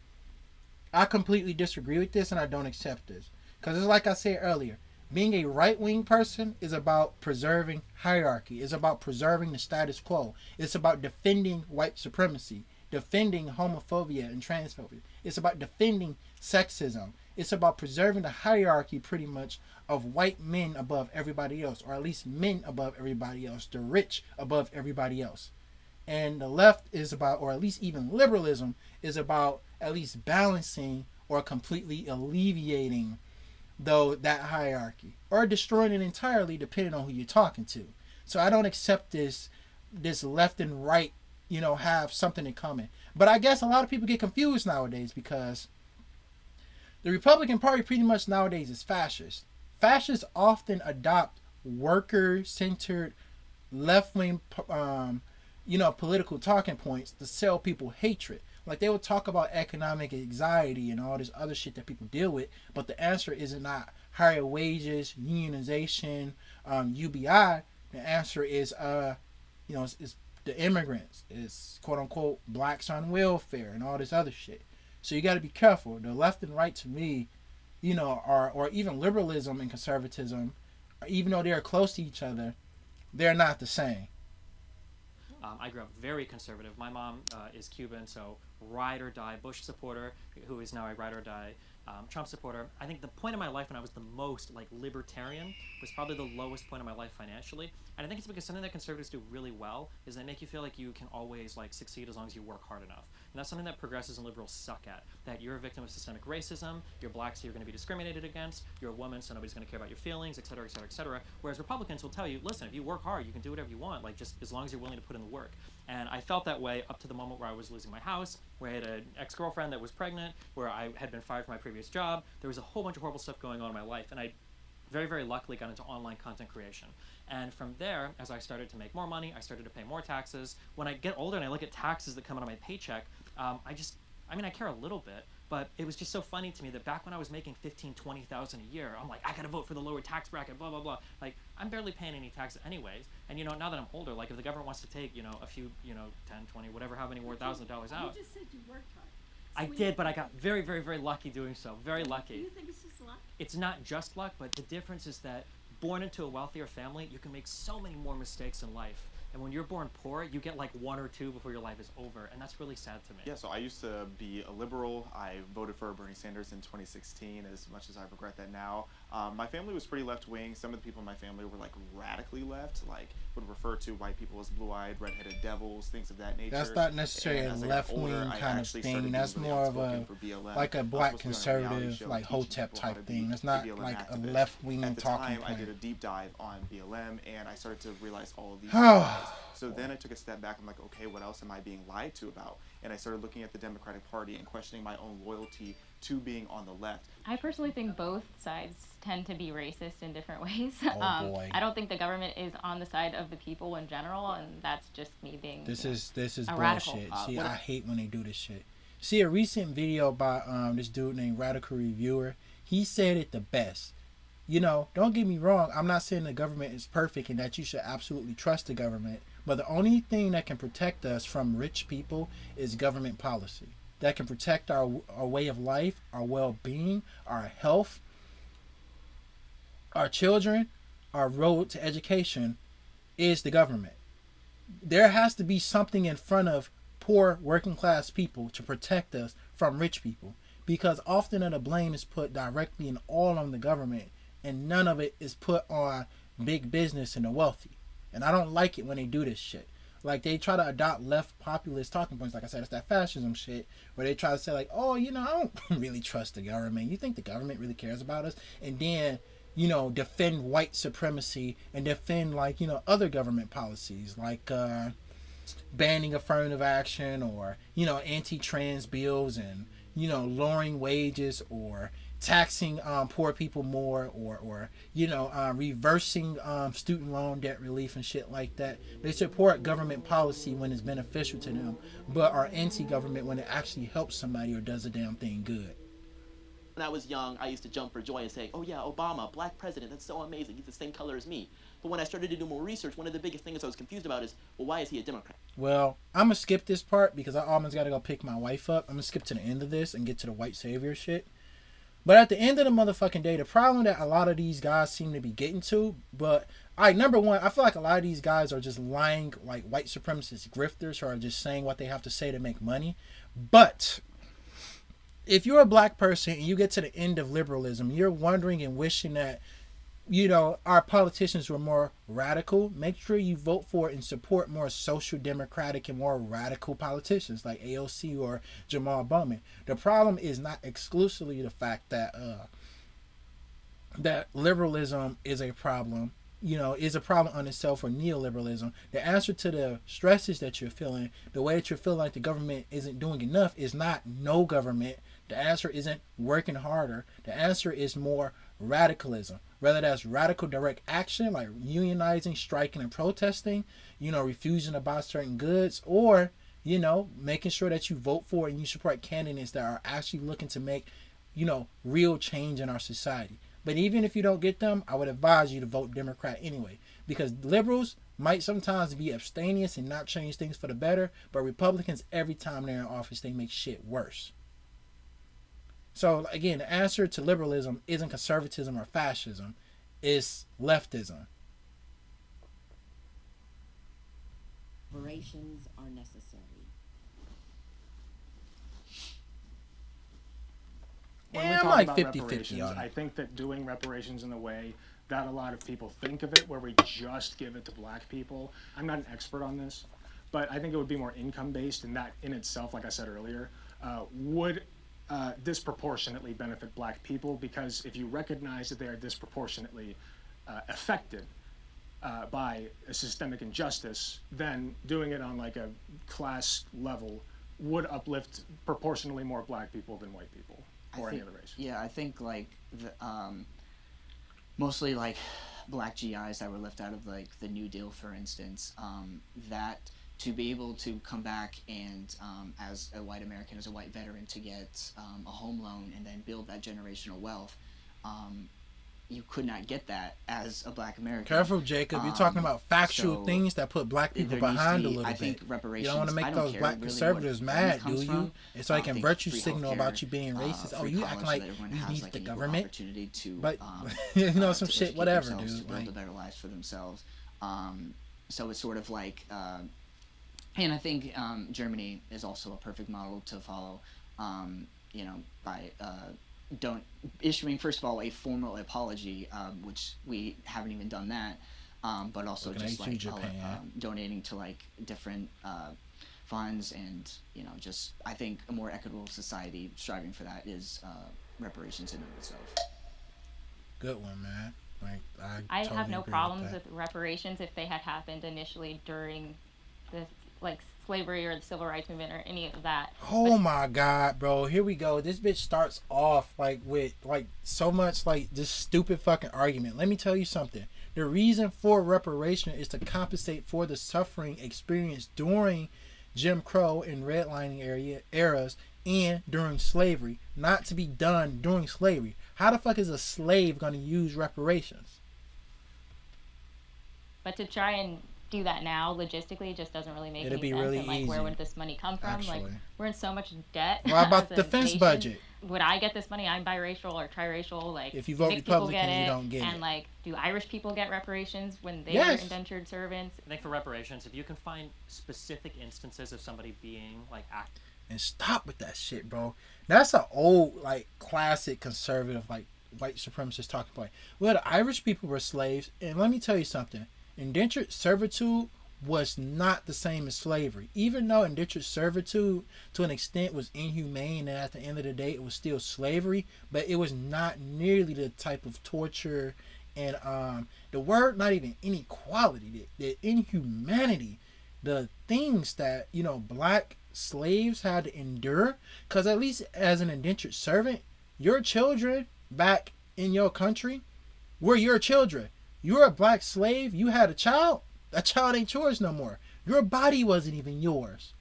I completely disagree with this and I don't accept this. Because it's like I said earlier, being a right-wing person is about preserving hierarchy. It's about preserving the status quo. It's about defending white supremacy, defending homophobia and transphobia. It's about defending sexism. It's about preserving the hierarchy pretty much of white men above everybody else, or at least men above everybody else, the rich above everybody else. And the left is about, or at least even liberalism, is about at least balancing or completely alleviating that hierarchy, or destroying it entirely depending on who you're talking to. So I don't accept this left and right, have something in common. But I guess a lot of people get confused nowadays because the Republican Party pretty much nowadays is fascist. Fascists often adopt worker-centered left-wing political talking points to sell people hatred. Like they will talk about economic anxiety and all this other shit that people deal with, but the answer isn't not higher wages, unionization, UBI. The answer is it's the immigrants, it's quote unquote blacks on welfare and all this other shit. So you got to be careful. The left and right to me, or even liberalism and conservatism, even though they're close to each other, they're not the same. I grew up very conservative. My mom is Cuban, so ride or die Bush supporter, who is now a ride or die Trump supporter. I think the point in my life when I was the most libertarian was probably the lowest point in my life financially. And I think it's because something that conservatives do really well is they make you feel like you can always succeed as long as you work hard enough. And that's something that progressives and liberals suck at. That you're a victim of systemic racism, you're black so you're going to be discriminated against, you're a woman so nobody's going to care about your feelings, et cetera, et cetera, et cetera. Whereas Republicans will tell you, listen, if you work hard, you can do whatever you want, just as long as you're willing to put in the work. And I felt that way up to the moment where I was losing my house, where I had an ex-girlfriend that was pregnant, where I had been fired from my previous job. There was a whole bunch of horrible stuff going on in my life, and I very, very luckily got into online content creation. And from there, as I started to make more money, I started to pay more taxes. When I get older and I look at taxes that come out of my paycheck, I care a little bit, but it was just so funny to me that back when I was making $15,000, $20,000 a year, I'm like, I gotta vote for the lower tax bracket, blah, blah, blah. I'm barely paying any taxes anyways. And now that I'm older, if the government wants to take, a few, 10, 20, whatever, how many more $1,000 out. You just said you worked hard. I did, but I got very, very, very lucky doing so. Very lucky. Do you think it's just luck? It's not just luck, but the difference is that born into a wealthier family, you can make so many more mistakes in life. And when you're born poor, you get one or two before your life is over, and that's really sad to me. Yeah, so I used to be a liberal. I voted for Bernie Sanders in 2016, as much as I regret that now. My family was pretty left-wing. Some of the people in my family were radically left, would refer to white people as blue-eyed, red-headed devils, things of that nature. That's not necessarily a left-wing kind of thing. That's more of a black conservative, Hotep type thing. It's not a left-wing talking point. I did a deep dive on BLM, and I started to realize all of these So then I took a step back. I'm like, okay, what else am I being lied to about? And I started looking at the Democratic Party and questioning my own loyalty to being on the left. I personally think both sides tend to be racist in different ways. Oh boy. I don't think the government is on the side of the people in general, and that's just me being This is a bullshit. See, I hate when they do this shit. See, a recent video by this dude named Radical Reviewer, he said it the best. Don't get me wrong, I'm not saying the government is perfect and that you should absolutely trust the government, but the only thing that can protect us from rich people is government policy. That can protect our way of life, our well-being, our health, our children, our road to education is the government. There has to be something in front of poor working class people to protect us from rich people, because often the blame is put directly and all on the government, and none of it is put on big business and the wealthy. And I don't like it when they do this shit. Like, they try to adopt left populist talking points. Like I said, it's that fascism shit where they try to say, like, oh, I don't really trust the government. You think the government really cares about us? And then, defend white supremacy and defend, like, other government policies, like banning affirmative action, or, anti-trans bills, and, lowering wages, or taxing poor people more, or reversing student loan debt relief and shit like that. They support government policy when it's beneficial to them, but are anti-government when it actually helps somebody or does a damn thing good. When I was young, I used to jump for joy and say, oh yeah, Obama, black president, that's so amazing, he's the same color as me. But when I started to do more research, one of the biggest things I was confused about is, well, why is he a Democrat? Well, I'm going to skip this part because I almost got to go pick my wife up. I'm going to skip to the end of this and get to the white savior shit. But at the end of the motherfucking day, the problem that a lot of these guys seem to be getting to, number one, I feel like a lot of these guys are just lying, like white supremacist grifters who are just saying what they have to say to make money. But if you're a black person and you get to the end of liberalism, you're wondering and wishing that, our politicians were more radical. Make sure you vote for and support more social democratic and more radical politicians like AOC or Jamal Bowman. The problem is not exclusively the fact that that liberalism is a problem, is a problem on itself, or neoliberalism. The answer to the stresses that you're feeling, the way that you're feeling like the government isn't doing enough, is not no government. The answer isn't working harder. The answer is more radicalism. Whether that's radical direct action, like unionizing, striking, and protesting, refusing to buy certain goods, or, making sure that you vote for and you support candidates that are actually looking to make, real change in our society. But even if you don't get them, I would advise you to vote Democrat anyway, because liberals might sometimes be abstemious and not change things for the better, but Republicans, every time they're in office, they make shit worse. So, again, the answer to liberalism isn't conservatism or fascism. It's leftism. Reparations are necessary. When we talk about reparations, I think that doing reparations in the way that a lot of people think of it, where we just give it to black people, I'm not an expert on this, but I think it would be more income-based, and that in itself, like I said earlier, would disproportionately benefit black people, because if you recognize that they are disproportionately affected by a systemic injustice, then doing it on like a class level would uplift proportionally more black people than white people or any other race. Yeah, I think like mostly like black GIs that were left out of like the New Deal, for instance, that to be able to come back and as a white American, as a white veteran, to get a home loan and then build that generational wealth, you could not get that as a black American. Careful, Jacob. You're talking about factual things that put black people behind a little bit. I think reparations, you don't want to make those black conservatives mad, do you? And so I can virtue signal about you being racist. Oh, you acting like you need the government. But, some shit, whatever, dude. To build a better life for themselves. So it's sort of like... and I think Germany is also a perfect model to follow, by issuing, first of all, a formal apology, which we haven't even done that, but also just like donating to like different funds, and just I think a more equitable society striving for that is reparations in and of itself. Good one, man. Like I totally have no problems with reparations if they had happened initially during the slavery or the civil rights movement or any of that. Oh my God, bro. Here we go. This bitch starts off with so much this stupid fucking argument. Let me tell you something. The reason for reparation is to compensate for the suffering experienced during Jim Crow and redlining eras and during slavery, not to be done during slavery. How the fuck is a slave going to use reparations? But to try and do that now logistically just doesn't really make any sense. Really and easy. Where would this money come from? Actually. We're in so much debt. What about the defense budget? Would I get this money? I'm biracial or triracial. If you vote Republican, you don't get it. And do Irish people get reparations when they yes. were indentured servants? I think for reparations, if you can find specific instances of somebody being active. And stop with that shit, bro. That's an old classic conservative white supremacist talking point. Well, the Irish people were slaves, and let me tell you something. Indentured servitude was not the same as slavery. Even though indentured servitude to an extent was inhumane, and at the end of the day it was still slavery, but it was not nearly the type of torture and the word, not even inequality, the inhumanity, the things that, you know, black slaves had to endure. Because at least as an indentured servant, your children back in your country were your children. You're a black slave, you had a child, that child ain't yours no more. Your body wasn't even yours.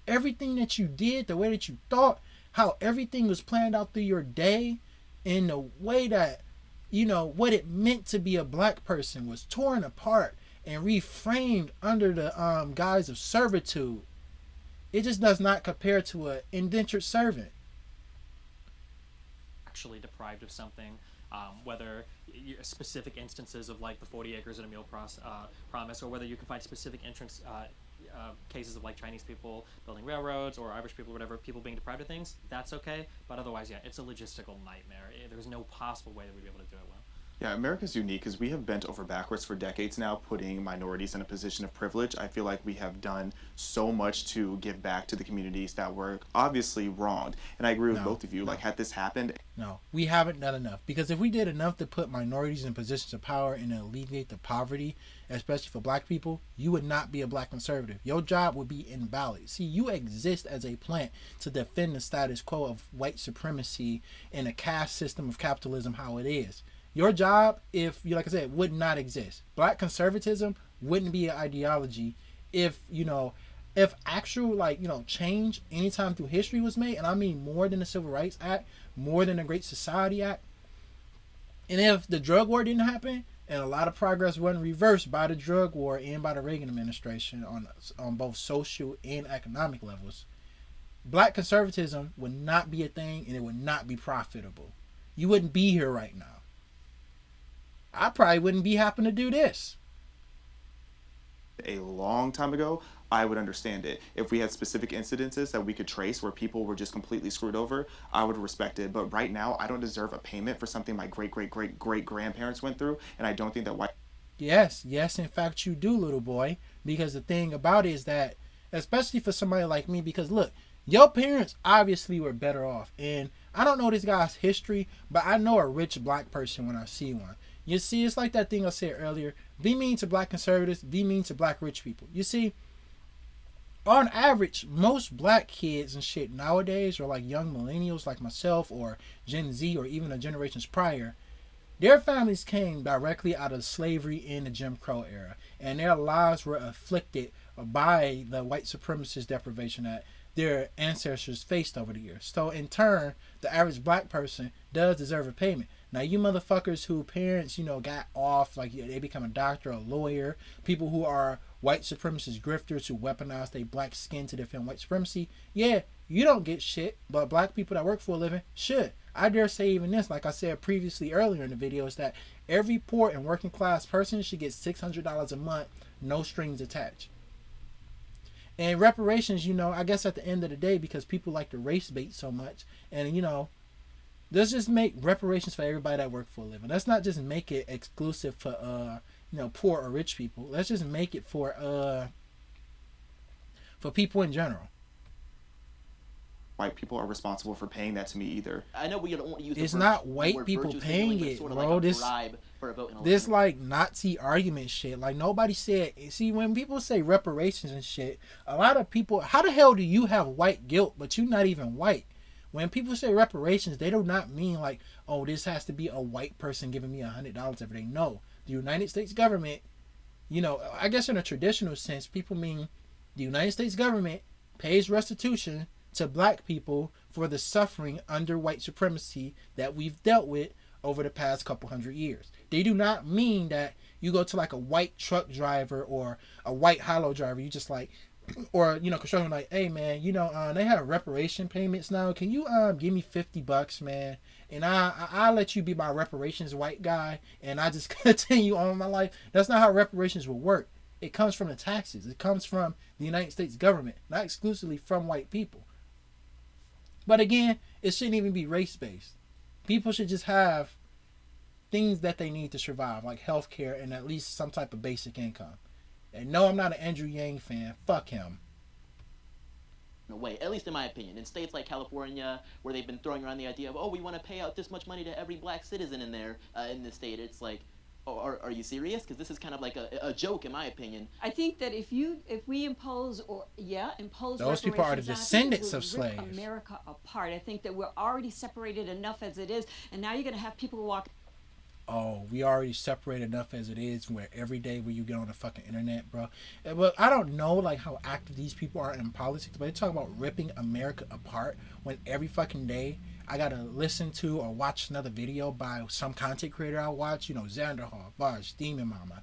Everything that you did, the way that you thought, how everything was planned out through your day, in the way that, you know, what it meant to be a black person was torn apart and reframed under the guise of servitude. It just does not compare to an indentured servant. Actually deprived of something, whether specific instances of like the 40 acres and a meal promise, or whether you can find specific cases of like Chinese people building railroads or Irish people, whatever, people being deprived of things, that's okay. But otherwise, yeah, it's a logistical nightmare. There's no possible way that we'd be able to do it well. Yeah, America's unique because we have bent over backwards for decades now, putting minorities in a position of privilege. I feel like we have done so much to give back to the communities that were obviously wronged. And I agree with both of you. Like, had this happened... No, we haven't done enough. Because if we did enough to put minorities in positions of power and alleviate the poverty, especially for black people, you would not be a black conservative. Your job would be invalid. See, you exist as a plant to defend the status quo of white supremacy in a caste system of capitalism how it is. Your job, if you, like I said, would not exist. Black conservatism wouldn't be an ideology if, you know, if actual, like, you know, change anytime through history was made, and I mean more than the Civil Rights Act, more than the Great Society Act, and if the drug war didn't happen, and a lot of progress wasn't reversed by the drug war and by the Reagan administration on both social and economic levels, black conservatism would not be a thing, and it would not be profitable. You wouldn't be here right now. I probably wouldn't be happen to do this. A long time ago, I would understand it. If we had specific incidences that we could trace where people were just completely screwed over, I would respect it. But right now, I don't deserve a payment for something my great-great-great-great-grandparents went through, and I don't think that white... Yes, in fact you do, little boy. Because the thing about it is that, especially for somebody like me, because look, your parents obviously were better off. And I don't know this guy's history, but I know a rich black person when I see one. You see, it's like that thing I said earlier. Be mean to black conservatives, be mean to black rich people. You see, on average, most black kids and shit nowadays, or like young millennials like myself, or Gen Z, or even the generations prior, their families came directly out of slavery in the Jim Crow era. And their lives were afflicted by the white supremacist deprivation that their ancestors faced over the years. So in turn, the average black person does deserve a payment. Now, you motherfuckers who parents, you know, got off, like they become a doctor, a lawyer, people who are white supremacist grifters who weaponize their black skin to defend white supremacy, yeah, you don't get shit, but black people that work for a living should. I dare say even this, like I said previously earlier in the video, is that every poor and working class person should get $600 a month, no strings attached. And reparations, you know, I guess at the end of the day, because people like to race bait so much, and, you know, let's just make reparations for everybody that work for a living. Let's not just make it exclusive for you know, poor or rich people. Let's just make it for people in general. White people are responsible for paying that to me either. I know we don't want to use. It's not white people paying it, bro. This like Nazi argument shit. Like nobody said. See, when people say reparations and shit, a lot of people. How the hell do you have white guilt, but you're not even white? When people say reparations, they do not mean like, oh, this has to be a white person giving me $100 every day. No, the United States government, you know, I guess in a traditional sense, people mean the United States government pays restitution to black people for the suffering under white supremacy that we've dealt with over the past couple hundred years. They do not mean that you go to like a white truck driver or a white hollow driver, you just like, or, you know, construction, like, hey man, you know, they have reparation payments now. Can you give me $50, man? And I'll let you be my reparations white guy, and I just continue on my life. That's not how reparations will work. It comes from the taxes. It comes from the United States government, not exclusively from white people. But again, it shouldn't even be race-based. People should just have things that they need to survive, like healthcare and at least some type of basic income. And no, I'm not an Andrew Yang fan. Fuck him. Way, at least in my opinion. In states like California, where they've been throwing around the idea of, oh, we want to pay out this much money to every black citizen in there, in this state, it's like, oh, are you serious? Because this is kind of like a joke, in my opinion. I think that if we impose those people are the descendants of slaves. America apart. I think that we're already separated enough as it is, and now you're gonna have people walk. Oh, we already separate enough as it is where every day when you get on the fucking internet, bro. Well, I don't know like how active these people are in politics, but they talk about ripping America apart when every fucking day I gotta listen to or watch another video by some content creator I watch, you know, Xanderhall, Varge, Demon Mama,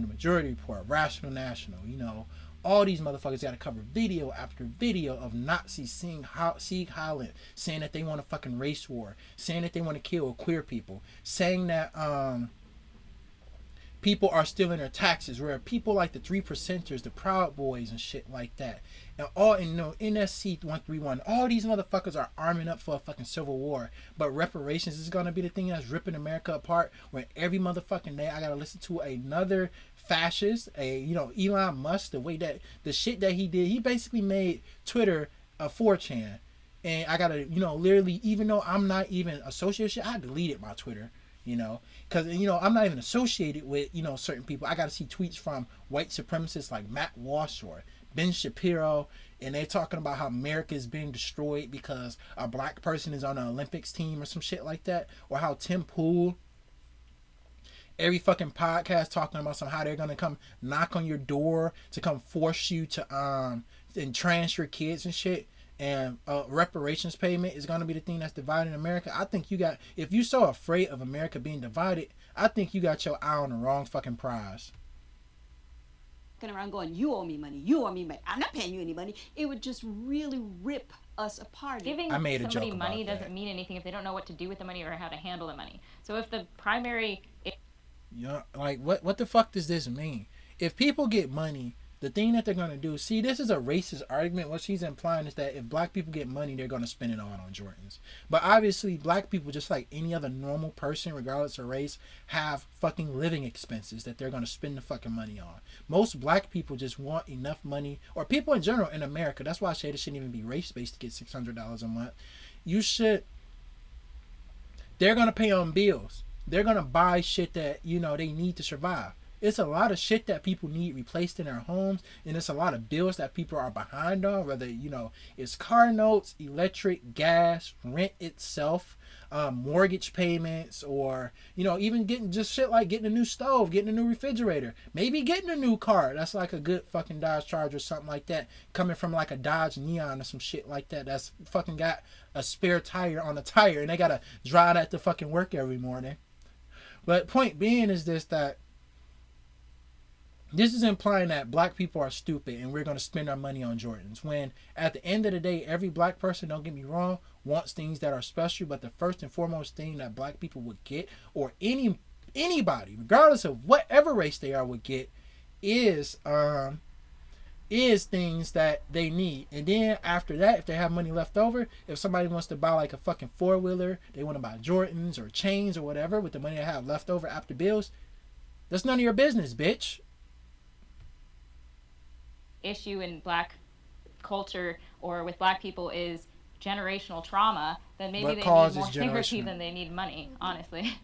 The Majority Report, Rational National, you know, all these motherfuckers gotta cover video after video of Nazis Sieg Holland, saying that they want a fucking race war, saying that they want to kill queer people, saying that people are stealing their taxes, where people like the 3%ers, the Proud Boys and shit like that, and all in NSC 131, all these motherfuckers are arming up for a fucking civil war. But reparations is gonna be the thing that's ripping America apart, where every motherfucking day I gotta listen to another fascist, Elon Musk, the shit that he did. He basically made Twitter a 4chan, and I gotta, literally, even though I'm not even associated with shit, I deleted my Twitter, because I'm not even associated with certain people. I gotta see tweets from white supremacists like Matt Walsh or Ben Shapiro, and they're talking about how America is being destroyed because a black person is on an Olympics team or some shit like that, or how Tim Pool, every fucking podcast talking about how they're gonna come knock on your door to come force you to and trans your kids and shit, and reparations payment is gonna be the thing that's dividing America. I think if you're so afraid of America being divided, I think you got your eye on the wrong fucking prize. Around going, you owe me money, I'm not paying you any money. It would just really rip us apart. Giving somebody money doesn't mean anything if they don't know what to do with the money or how to handle the money. So if the primary like what the fuck does this mean? If people get money, the thing that they're gonna do, see, this is a racist argument. What she's implying is that if black people get money, they're gonna spend it all on Jordans. But obviously, black people, just like any other normal person, regardless of race, have fucking living expenses that they're gonna spend the fucking money on. Most black people just want enough money, or people in general in America. That's why I say this shouldn't even be race-based to get $600 a month. They're gonna pay on bills. They're gonna buy shit that they need to survive. It's a lot of shit that people need replaced in their homes, and it's a lot of bills that people are behind on, whether it's car notes, electric, gas, rent itself, mortgage payments, or even getting just shit like getting a new stove, getting a new refrigerator, maybe getting a new car that's like a good fucking Dodge Charger or something like that, coming from like a Dodge Neon or some shit like that that's fucking got a spare tire on the tire, and they gotta drive that to fucking work every morning. But point being is that this is implying that black people are stupid and we're going to spend our money on Jordans, when at the end of the day, every black person, don't get me wrong, wants things that are special, but the first and foremost thing that black people would get, or anybody, regardless of whatever race they are, would get is things that they need. And then after that, if they have money left over, if somebody wants to buy like a fucking 4-wheeler, they want to buy Jordans or chains or whatever with the money they have left over after bills, that's none of your business, bitch. Issue in black culture or with black people is generational trauma, then maybe they need more therapy than they need money, honestly.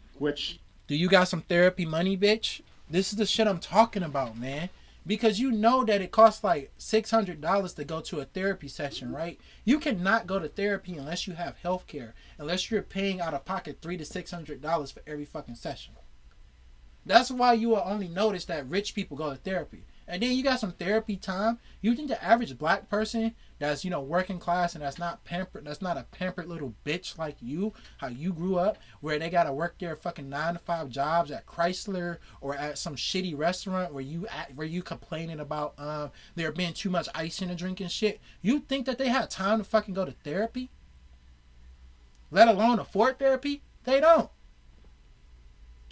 Do you got some therapy money, bitch? This is the shit I'm talking about, man. Because that it costs like $600 to go to a therapy session, right? You cannot go to therapy unless you have health care, unless you're paying out of pocket $300 to $600 for every fucking session. That's why you will only notice that rich people go to therapy. And then you got some therapy time. You think the average black person that's, working class and that's not a pampered little bitch like you, how you grew up, where they got to work their fucking 9-to-5 jobs at Chrysler or at some shitty restaurant where you complaining about there being too much ice in the drink and shit. You think that they have time to fucking go to therapy? Let alone afford therapy? They don't.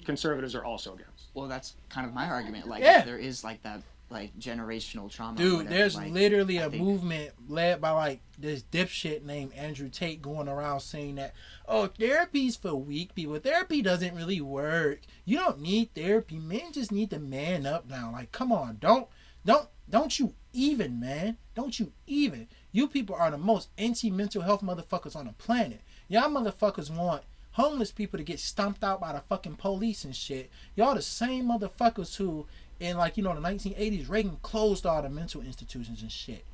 Conservatives are also against. Well, that's kind of my argument. Like, if there is like that like generational trauma. Dude, whatever, there's like, literally a movement led by like this dipshit named Andrew Tate going around saying that, oh, therapy's for weak people. Therapy doesn't really work. You don't need therapy. Men just need to man up now. Like, come on, don't you even, man. Don't you even. You people are the most anti-mental health motherfuckers on the planet. Y'all motherfuckers want homeless people to get stomped out by the fucking police and shit. Y'all the same motherfuckers who in like, you know, the 1980s, Reagan closed all the mental institutions and shit.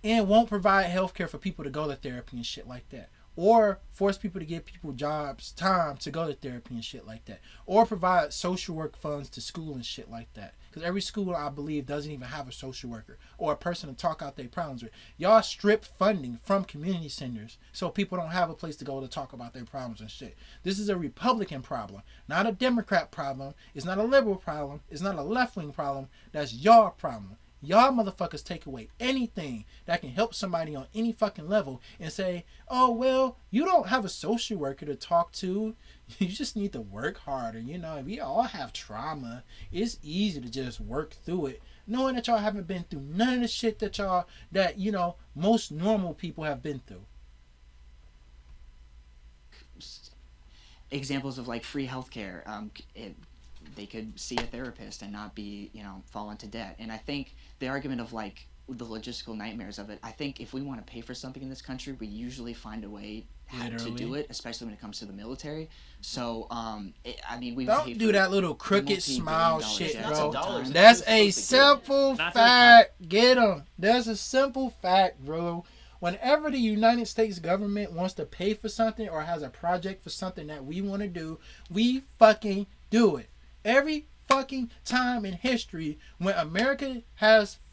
And won't provide health care for people to go to therapy and shit like that. Or force people to give people jobs, time to go to therapy and shit like that. Or provide social work funds to school and shit like that. Because every school, I believe, doesn't even have a social worker or a person to talk out their problems with. Y'all strip funding from community centers so people don't have a place to go to talk about their problems and shit. This is a Republican problem, not a Democrat problem. It's not a liberal problem. It's not a left-wing problem. That's y'all problem. Y'all motherfuckers take away anything that can help somebody on any fucking level and say, oh, well, you don't have a social worker to talk to. You just need to work harder. You know, we all have trauma. It's easy to just work through it. Knowing that y'all haven't been through none of the shit that you know, most normal people have been through. Examples of like free healthcare. They could see a therapist and not be, you know, fall into debt. And I think the argument of like the logistical nightmares of it, I think if we want to pay for something in this country, we usually find a way to do it, especially when it comes to the military. So, I mean, we don't do that little crooked smile shit, bro. That's That's a simple fact. Get them. That's a simple fact, bro. Whenever the United States government wants to pay for something or has a project for something that we want to do, we fucking do it. Every fucking time in history when America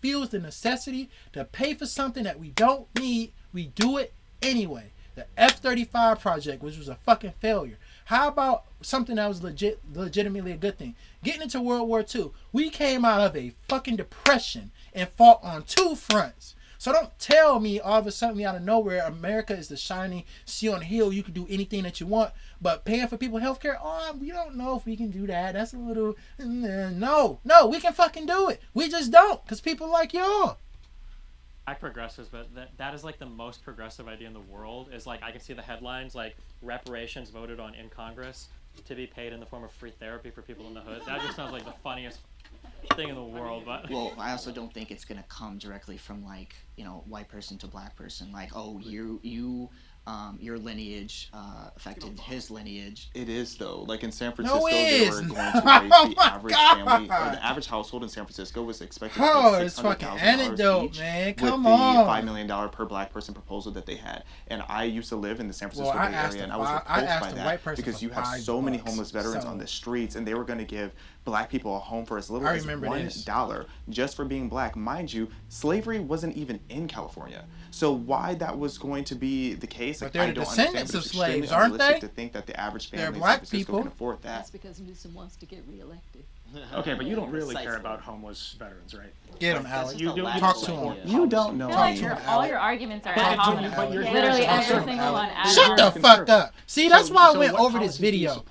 feels the necessity to pay for something that we don't need, we do it anyway. The F-35 project, which was a fucking failure. How about something that was legitimately a good thing? Getting into World War II, we came out of a fucking depression and fought on two fronts. So don't tell me all of a sudden out of nowhere America is the shining sea on the hill. You can do anything that you want, but paying for people health care, we don't know if we can do that. That's a little no, we can fucking do it. We just don't, because people like y'all. Black progressives, but that is like the most progressive idea in the world. Is like I can see the headlines like reparations voted on in Congress to be paid in the form of free therapy for people in the hood. That just sounds like the funniest thing in the world. But well, I also don't think it's gonna come directly from like, you know, white person to black person. Like, oh, your lineage affected his lineage. It is though. Like in San Francisco, they were going to raise the average family, or the average household in San Francisco was expected to pay it's fucking anecdote, man. Come on. With the $5 million per black person proposal that they had. And I used to live in the San Francisco Bay Area, and I was repulsed by that because you have so many homeless veterans on the streets, and they were going to give black people a home for as little as $1 just for being black. Mind you, slavery wasn't even in California. So why that was going to be the case, but they're the descendants of slaves, aren't they? To think that the average family in San Francisco people can afford that. That's because Newsom wants to get reelected. Okay, but you don't really care about homeless veterans, right? Get him, Alex. You talk to him. You don't know me. All your arguments are ad hominem. Literally every single one. Shut the fuck up. See, that's why I went over this video.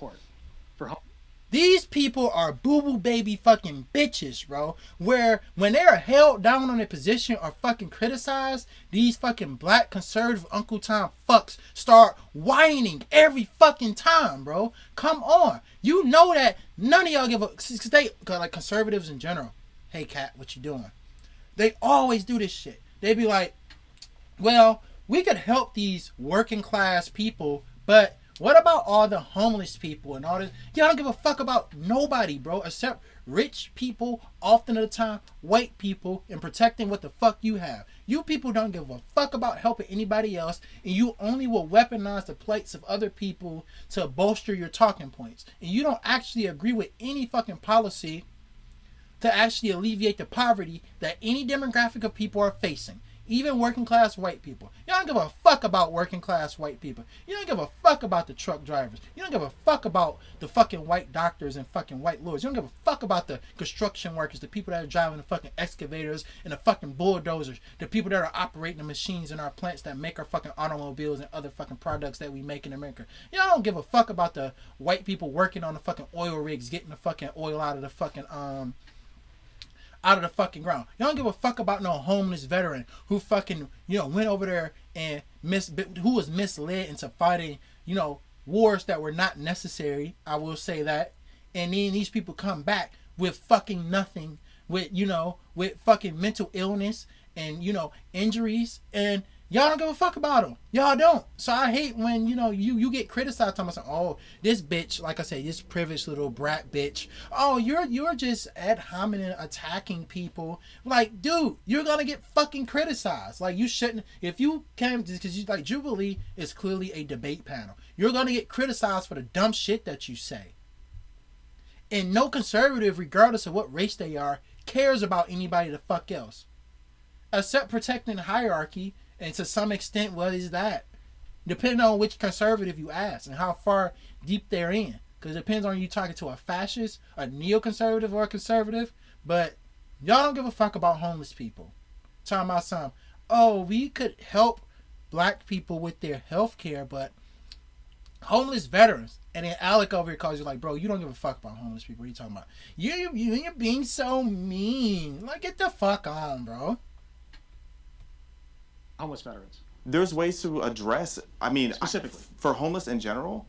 These people are boo-boo baby fucking bitches, bro. Where when they are held down on a position or fucking criticized, these fucking black conservative Uncle Tom fucks start whining every fucking time, bro. Come on. You know that none of y'all give a... Cause they, like conservatives in general. Hey, Cat, what you doing? They always do this shit. They be like, well, we could help these working class people, but... what about all the homeless people and all this? Y'all don't give a fuck about nobody, bro, except rich people, often at the time, white people, and protecting what the fuck you have. You people don't give a fuck about helping anybody else, and you only will weaponize the plights of other people to bolster your talking points. And you don't actually agree with any fucking policy to actually alleviate the poverty that any demographic of people are facing. Even working class white people. You don't give a fuck about working class white people. You don't give a fuck about the truck drivers. You don't give a fuck about the fucking white doctors and fucking white lawyers. You don't give a fuck about the construction workers, the people that are driving the fucking excavators and the fucking bulldozers, the people that are operating the machines in our plants that make our fucking automobiles and other fucking products that we make in America. Y'all don't give a fuck about the white people working on the fucking oil rigs, getting the fucking oil out of the fucking ground. Y'all don't give a fuck about no homeless veteran who fucking, went over there and who was misled into fighting, wars that were not necessary. I will say that. And then these people come back with fucking nothing, with fucking mental illness and, injuries, and y'all don't give a fuck about them. Y'all don't. So I hate when, you get criticized talking about, oh, this bitch, like I said, this privileged little brat bitch. Oh, you're just ad hominem attacking people. Like, dude, you're going to get fucking criticized. Like, you shouldn't. If you came, because like Jubilee is clearly a debate panel. You're going to get criticized for the dumb shit that you say. And no conservative, regardless of what race they are, cares about anybody the fuck else. Except protecting hierarchy. And to some extent, what is that? Depending on which conservative you ask and how far deep they're in. Because it depends on you talking to a fascist, a neoconservative, or a conservative. But y'all don't give a fuck about homeless people. Talking about some, oh, we could help black people with their health care, but homeless veterans. And then Alec over here calls you like, bro, you don't give a fuck about homeless people. What are you talking about? You're being so mean. Like, get the fuck on, bro. Homeless veterans. There's ways to address, specifically for homeless in general.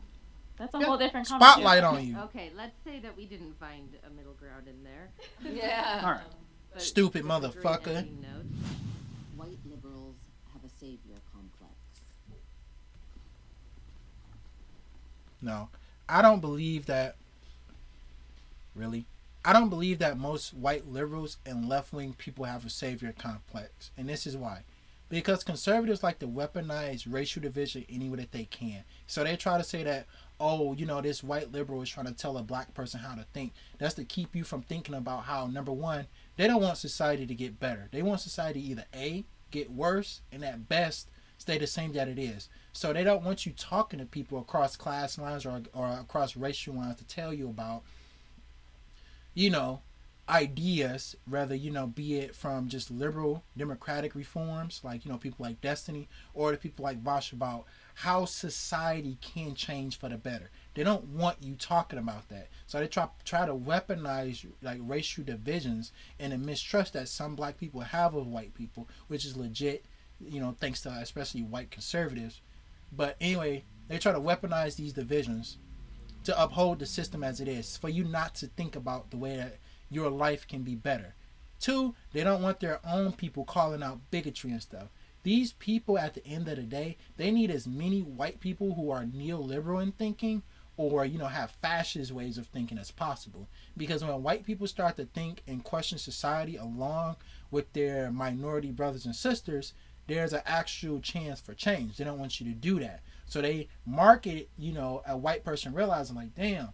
That's a whole different conversation. Spotlight on you. Okay, let's say that we didn't find a middle ground in there. Yeah. All right. Stupid motherfucker. White liberals have a savior complex. No, I don't believe that. Really? I don't believe that most white liberals and left-wing people have a savior complex. And this is why. Because conservatives like to weaponize racial division any way that they can. So they try to say that, oh, this white liberal is trying to tell a black person how to think. That's to keep you from thinking about how, number one, they don't want society to get better. They want society to either A, get worse, and at best, stay the same that it is. So they don't want you talking to people across class lines or across racial lines to tell you about, ideas, rather, be it from just liberal democratic reforms, like, people like Destiny, or the people like Vosh, about how society can change for the better. They don't want you talking about that. So they try to weaponize like racial divisions and the mistrust that some black people have of white people, which is legit, thanks to especially white conservatives. But anyway, they try to weaponize these divisions to uphold the system as it is, for you not to think about the way that your life can be better. Two, they don't want their own people calling out bigotry and stuff. These people, at the end of the day, they need as many white people who are neoliberal in thinking or, have fascist ways of thinking as possible. Because when white people start to think and question society along with their minority brothers and sisters, there's an actual chance for change. They don't want you to do that. So they market, a white person realizing like, damn,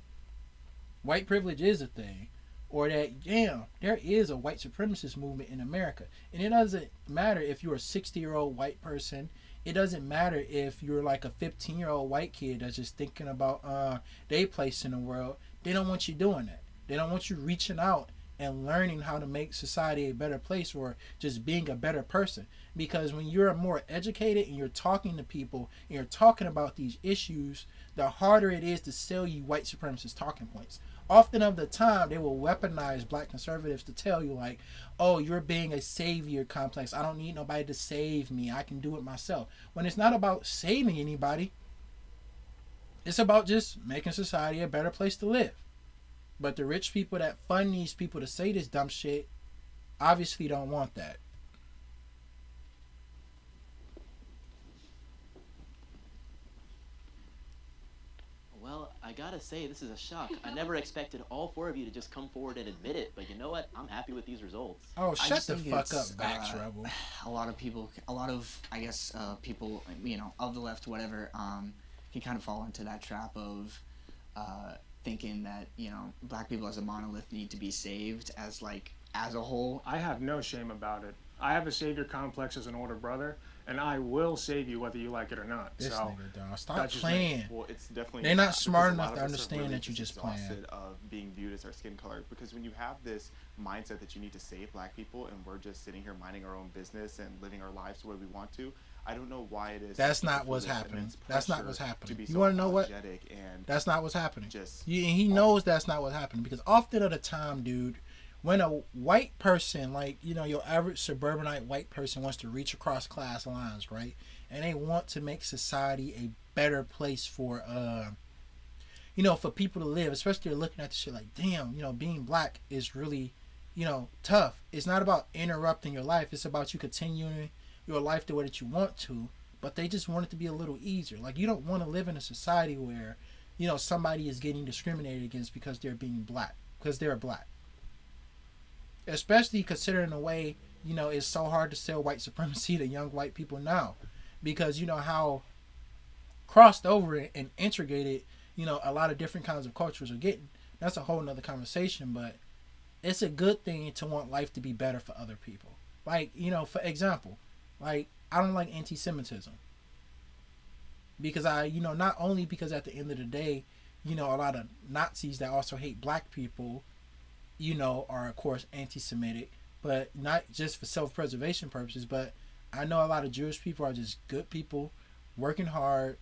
white privilege is a thing. Or that, damn, there is a white supremacist movement in America. And it doesn't matter if you're a 60-year-old white person. It doesn't matter if you're like a 15-year-old white kid that's just thinking about their place in the world. They don't want you doing that. They don't want you reaching out and learning how to make society a better place or just being a better person. Because when you're more educated and you're talking to people and you're talking about these issues, the harder it is to sell you white supremacist talking points. Often of the time, they will weaponize black conservatives to tell you like, oh, you're being a savior complex. I don't need nobody to save me. I can do it myself. When it's not about saving anybody, it's about just making society a better place to live. But the rich people that fund these people to say this dumb shit obviously don't want that. Well, I gotta say, this is a shock. I never expected all four of you to just come forward and admit it, but you know what? I'm happy with these results. Oh, shut the fuck up, Vax Rebel. A lot of people, people, of the left, whatever, can kind of fall into that trap of thinking that, black people as a monolith need to be saved as a whole. I have no shame about it. I have a savior complex as an older brother, and I will save you whether you like it or not. This so nigga, dog. Stop playing. Well, it's definitely they're not smart enough to to understand really that you just playing. Of being viewed as our skin color, because when you have this mindset that you need to save black people and we're just sitting here minding our own business and living our lives the way we want to, I don't know why it is. That's not what's happening. That's not what's happening. You so want to know what? That's not what's happening. He knows that's not what's happening, because often of the time, dude, when a white person, like, you know, your average suburbanite white person wants to reach across class lines, right? And they want to make society a better place for, you know, for people to live, especially they're looking at the shit like, damn, you know, being black is really, you know, tough. It's not about interrupting your life. It's about you continuing your life the way that you want to, but they just want it to be a little easier. Like, you don't want to live in a society where, you know, somebody is getting discriminated against because they're being black, because they're black. Especially considering the way, you know, it's so hard to sell white supremacy to young white people now, because you know how crossed over and integrated, you know, a lot of different kinds of cultures are getting. That's a whole nother conversation, but it's a good thing to want life to be better for other people. Like, you know, for example, like, I don't like anti-Semitism, because you know, not only because at the end of the day, you know, a lot of Nazis that also hate black people, you know, are of course anti-Semitic, but not just for self-preservation purposes. But I know a lot of Jewish people are just good people, working hard,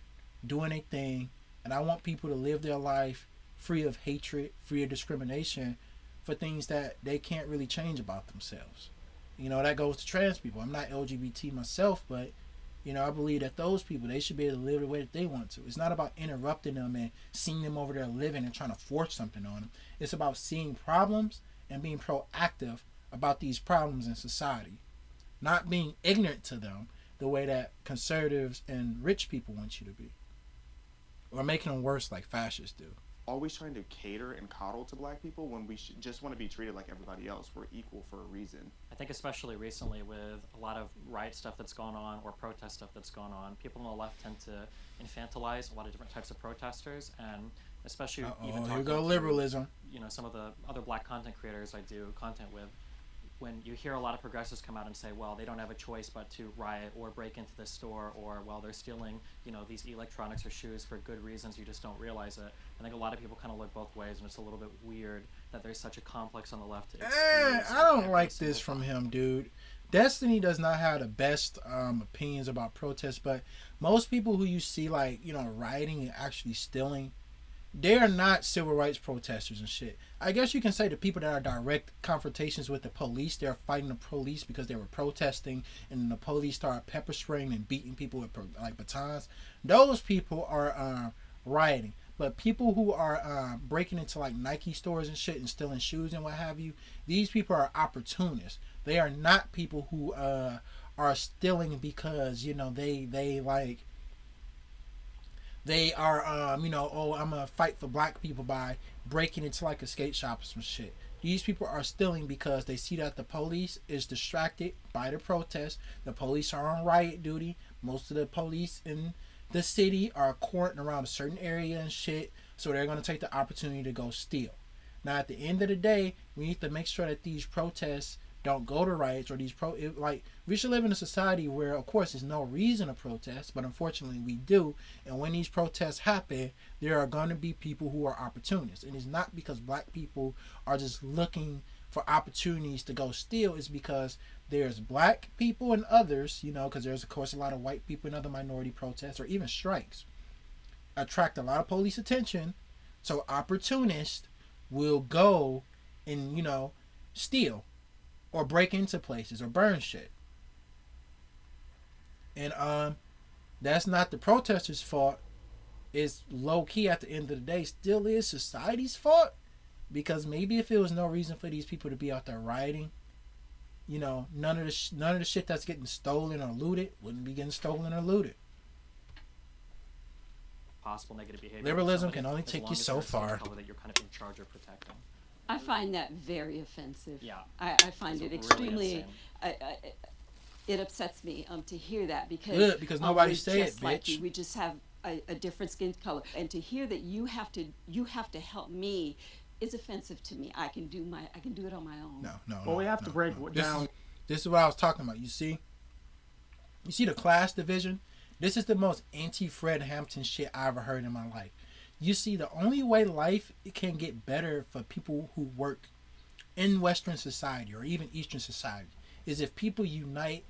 doing their thing, and I want people to live their life free of hatred, free of discrimination for things that they can't really change about themselves. You know, that goes to trans people. I'm not LGBT myself, but, you know, I believe that those people, they should be able to live the way that they want to. It's not about interrupting them and seeing them over there living and trying to force something on them. It's about seeing problems and being proactive about these problems in society. Not being ignorant to them the way that conservatives and rich people want you to be. Or making them worse like fascists do. Always trying to cater and coddle to black people when we just want to be treated like everybody else. We're equal for a reason. I think especially recently with a lot of riot stuff that's gone on or protest stuff that's gone on, people on the left tend to infantilize a lot of different types of protesters, and especially even talking here go liberalism. You know, some of the other black content creators I do content with, when you hear a lot of progressives come out and say, well, they don't have a choice but to riot or break into this store, or, well, they're stealing, you know, these electronics or shoes for good reasons, you just don't realize it. I think a lot of people kind of look both ways, and it's a little bit weird that there's such a complex on the left. I don't like this from him, dude. Destiny does not have the best opinions about protests, but most people who you see, like, you know, rioting and actually stealing, they are not civil rights protesters and shit. I guess you can say the people that are direct confrontations with the police, they're fighting the police because they were protesting, and the police started pepper spraying and beating people with like batons. Those people are rioting. But people who are breaking into like Nike stores and shit and stealing shoes and what have you, these people are opportunists. They are not people who are stealing because, you know, they are, you know, oh, I'm going to fight for black people by breaking into like a skate shop or some shit. These people are stealing because they see that the police is distracted by the protest. The police are on riot duty. Most of the police in the city are quarantined around a certain area and shit. So they're going to take the opportunity to go steal. Now, at the end of the day, we need to make sure that these protests don't go to riots or these we should live in a society where, of course, there's no reason to protest, but unfortunately we do. And when these protests happen, there are going to be people who are opportunists. And it's not because black people are just looking for opportunities to go steal. It's because there's black people and others, you know, because there's, of course, a lot of white people and other minority protests or even strikes attract a lot of police attention. So opportunists will go and, you know, steal or break into places or burn shit. And that's not the protesters' fault. It's low key at the end of the day still is society's fault, because maybe if there was no reason for these people to be out there rioting, you know, none of the shit that's getting stolen or looted wouldn't be getting stolen or looted. Possible negative behavior. Liberalism can only take you so far. That you're kind of in charge of protecting. I find that very offensive. Yeah. I find it extremely. It upsets me to hear that, because good, because nobody say it, bitch. Like you. We just have a different skin color, and to hear that you have to help me is offensive to me. I can do it on my own. No. Well, we have to break down. This is what I was talking about. You see the class division? This is the most anti-Fred Hampton shit I ever heard in my life. You see, the only way life can get better for people who work in Western society or even Eastern society is if people unite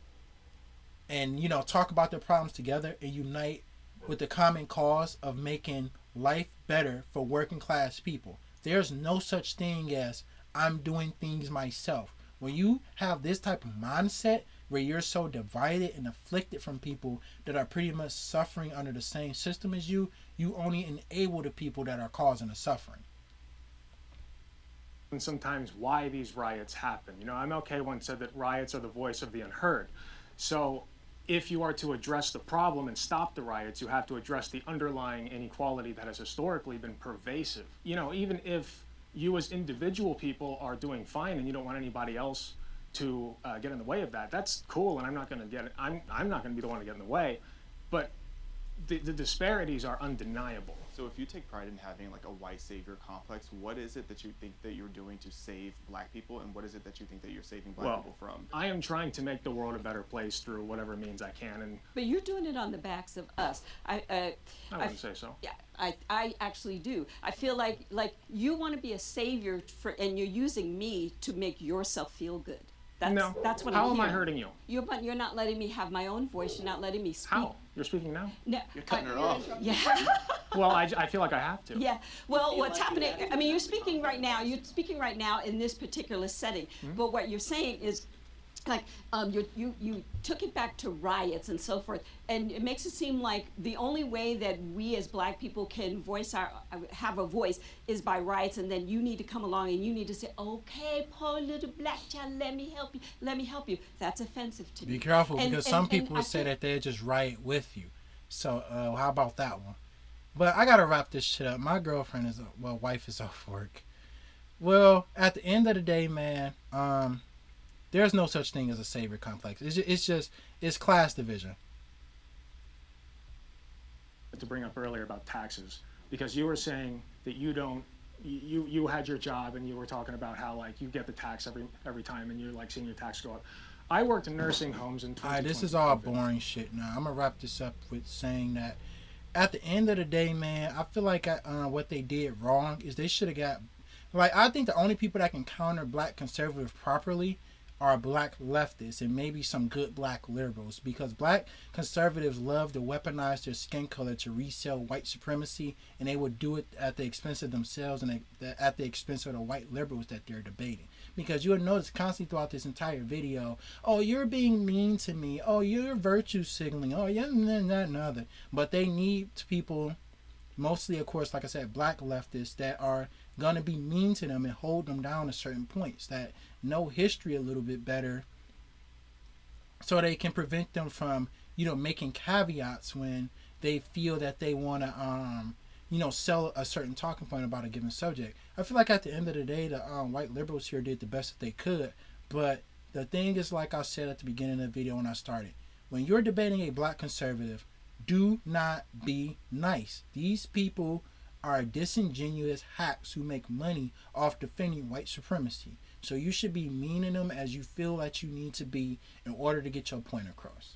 and, talk about their problems together and unite with the common cause of making life better for working class people. There's no such thing as I'm doing things myself. When you have this type of mindset where you're so divided and afflicted from people that are pretty much suffering under the same system as you only enable the people that are causing the suffering. And sometimes why these riots happen. MLK once said that riots are the voice of the unheard. So if you are to address the problem and stop the riots, you have to address the underlying inequality that has historically been pervasive. Even if you as individual people are doing fine and you don't want anybody else to get in the way of that, that's cool, and I'm not going to be the one to get in the way, but the disparities are undeniable. So if you take pride in having like a white savior complex, what is it that you think that you're doing to save black people, and what is it that you think that you're saving black people from? I am trying to make the world a better place through whatever means I can. But you're doing it on the backs of us. I wouldn't say so. Yeah, I actually do. I feel like you want to be a savior and you're using me to make yourself feel good. That's what I'm hearing. How am I hurting you? You're not letting me have my own voice. You're not letting me speak. How? You're speaking now? No. You're cutting her off. Yeah. Well, I feel like I have to. Yeah. Well, what's happening? I mean, you're speaking right now. You're speaking right now in this particular setting. Mm-hmm. But what you're saying is, like, you took it back to riots and so forth, and it makes it seem like the only way that we as black people can have a voice is by riots, and then you need to come along and you need to say, okay, poor little black child, let me help you. That's offensive to me. Be careful, because some people will say that they just riot with you. So how about that one? But I gotta wrap this shit up. My girlfriend wife is off work. Well, at the end of the day, man, there's no such thing as a savior complex. It's class division. To bring up earlier about taxes, because you were saying that you had your job and you were talking about how like you get the tax every time and you're like seeing your tax go up. I worked in nursing homes in 2020. All right, this is all boring shit now. I'm gonna wrap this up with saying that at the end of the day, man, I feel like what they did wrong is they should have got, like, I think the only people that can counter black conservatives properly are black leftists and maybe some good black liberals, because black conservatives love to weaponize their skin color to resell white supremacy, and they would do it at the expense of themselves and at the expense of the white liberals that they're debating. Because you'll notice constantly throughout this entire video, oh, you're being mean to me, oh, you're virtue signaling, oh, yeah, that and other. But they need people, mostly, of course, like I said, black leftists that are going to be mean to them and hold them down to certain points, that know history a little bit better, so they can prevent them from, making caveats when they feel that they want to, sell a certain talking point about a given subject. I feel like at the end of the day, the white liberals here did the best that they could. But the thing is, like I said at the beginning of the video when I started, when you're debating a black conservative, do not be nice. These people are disingenuous hacks who make money off defending white supremacy. So you should be mean to them as you feel that you need to be in order to get your point across.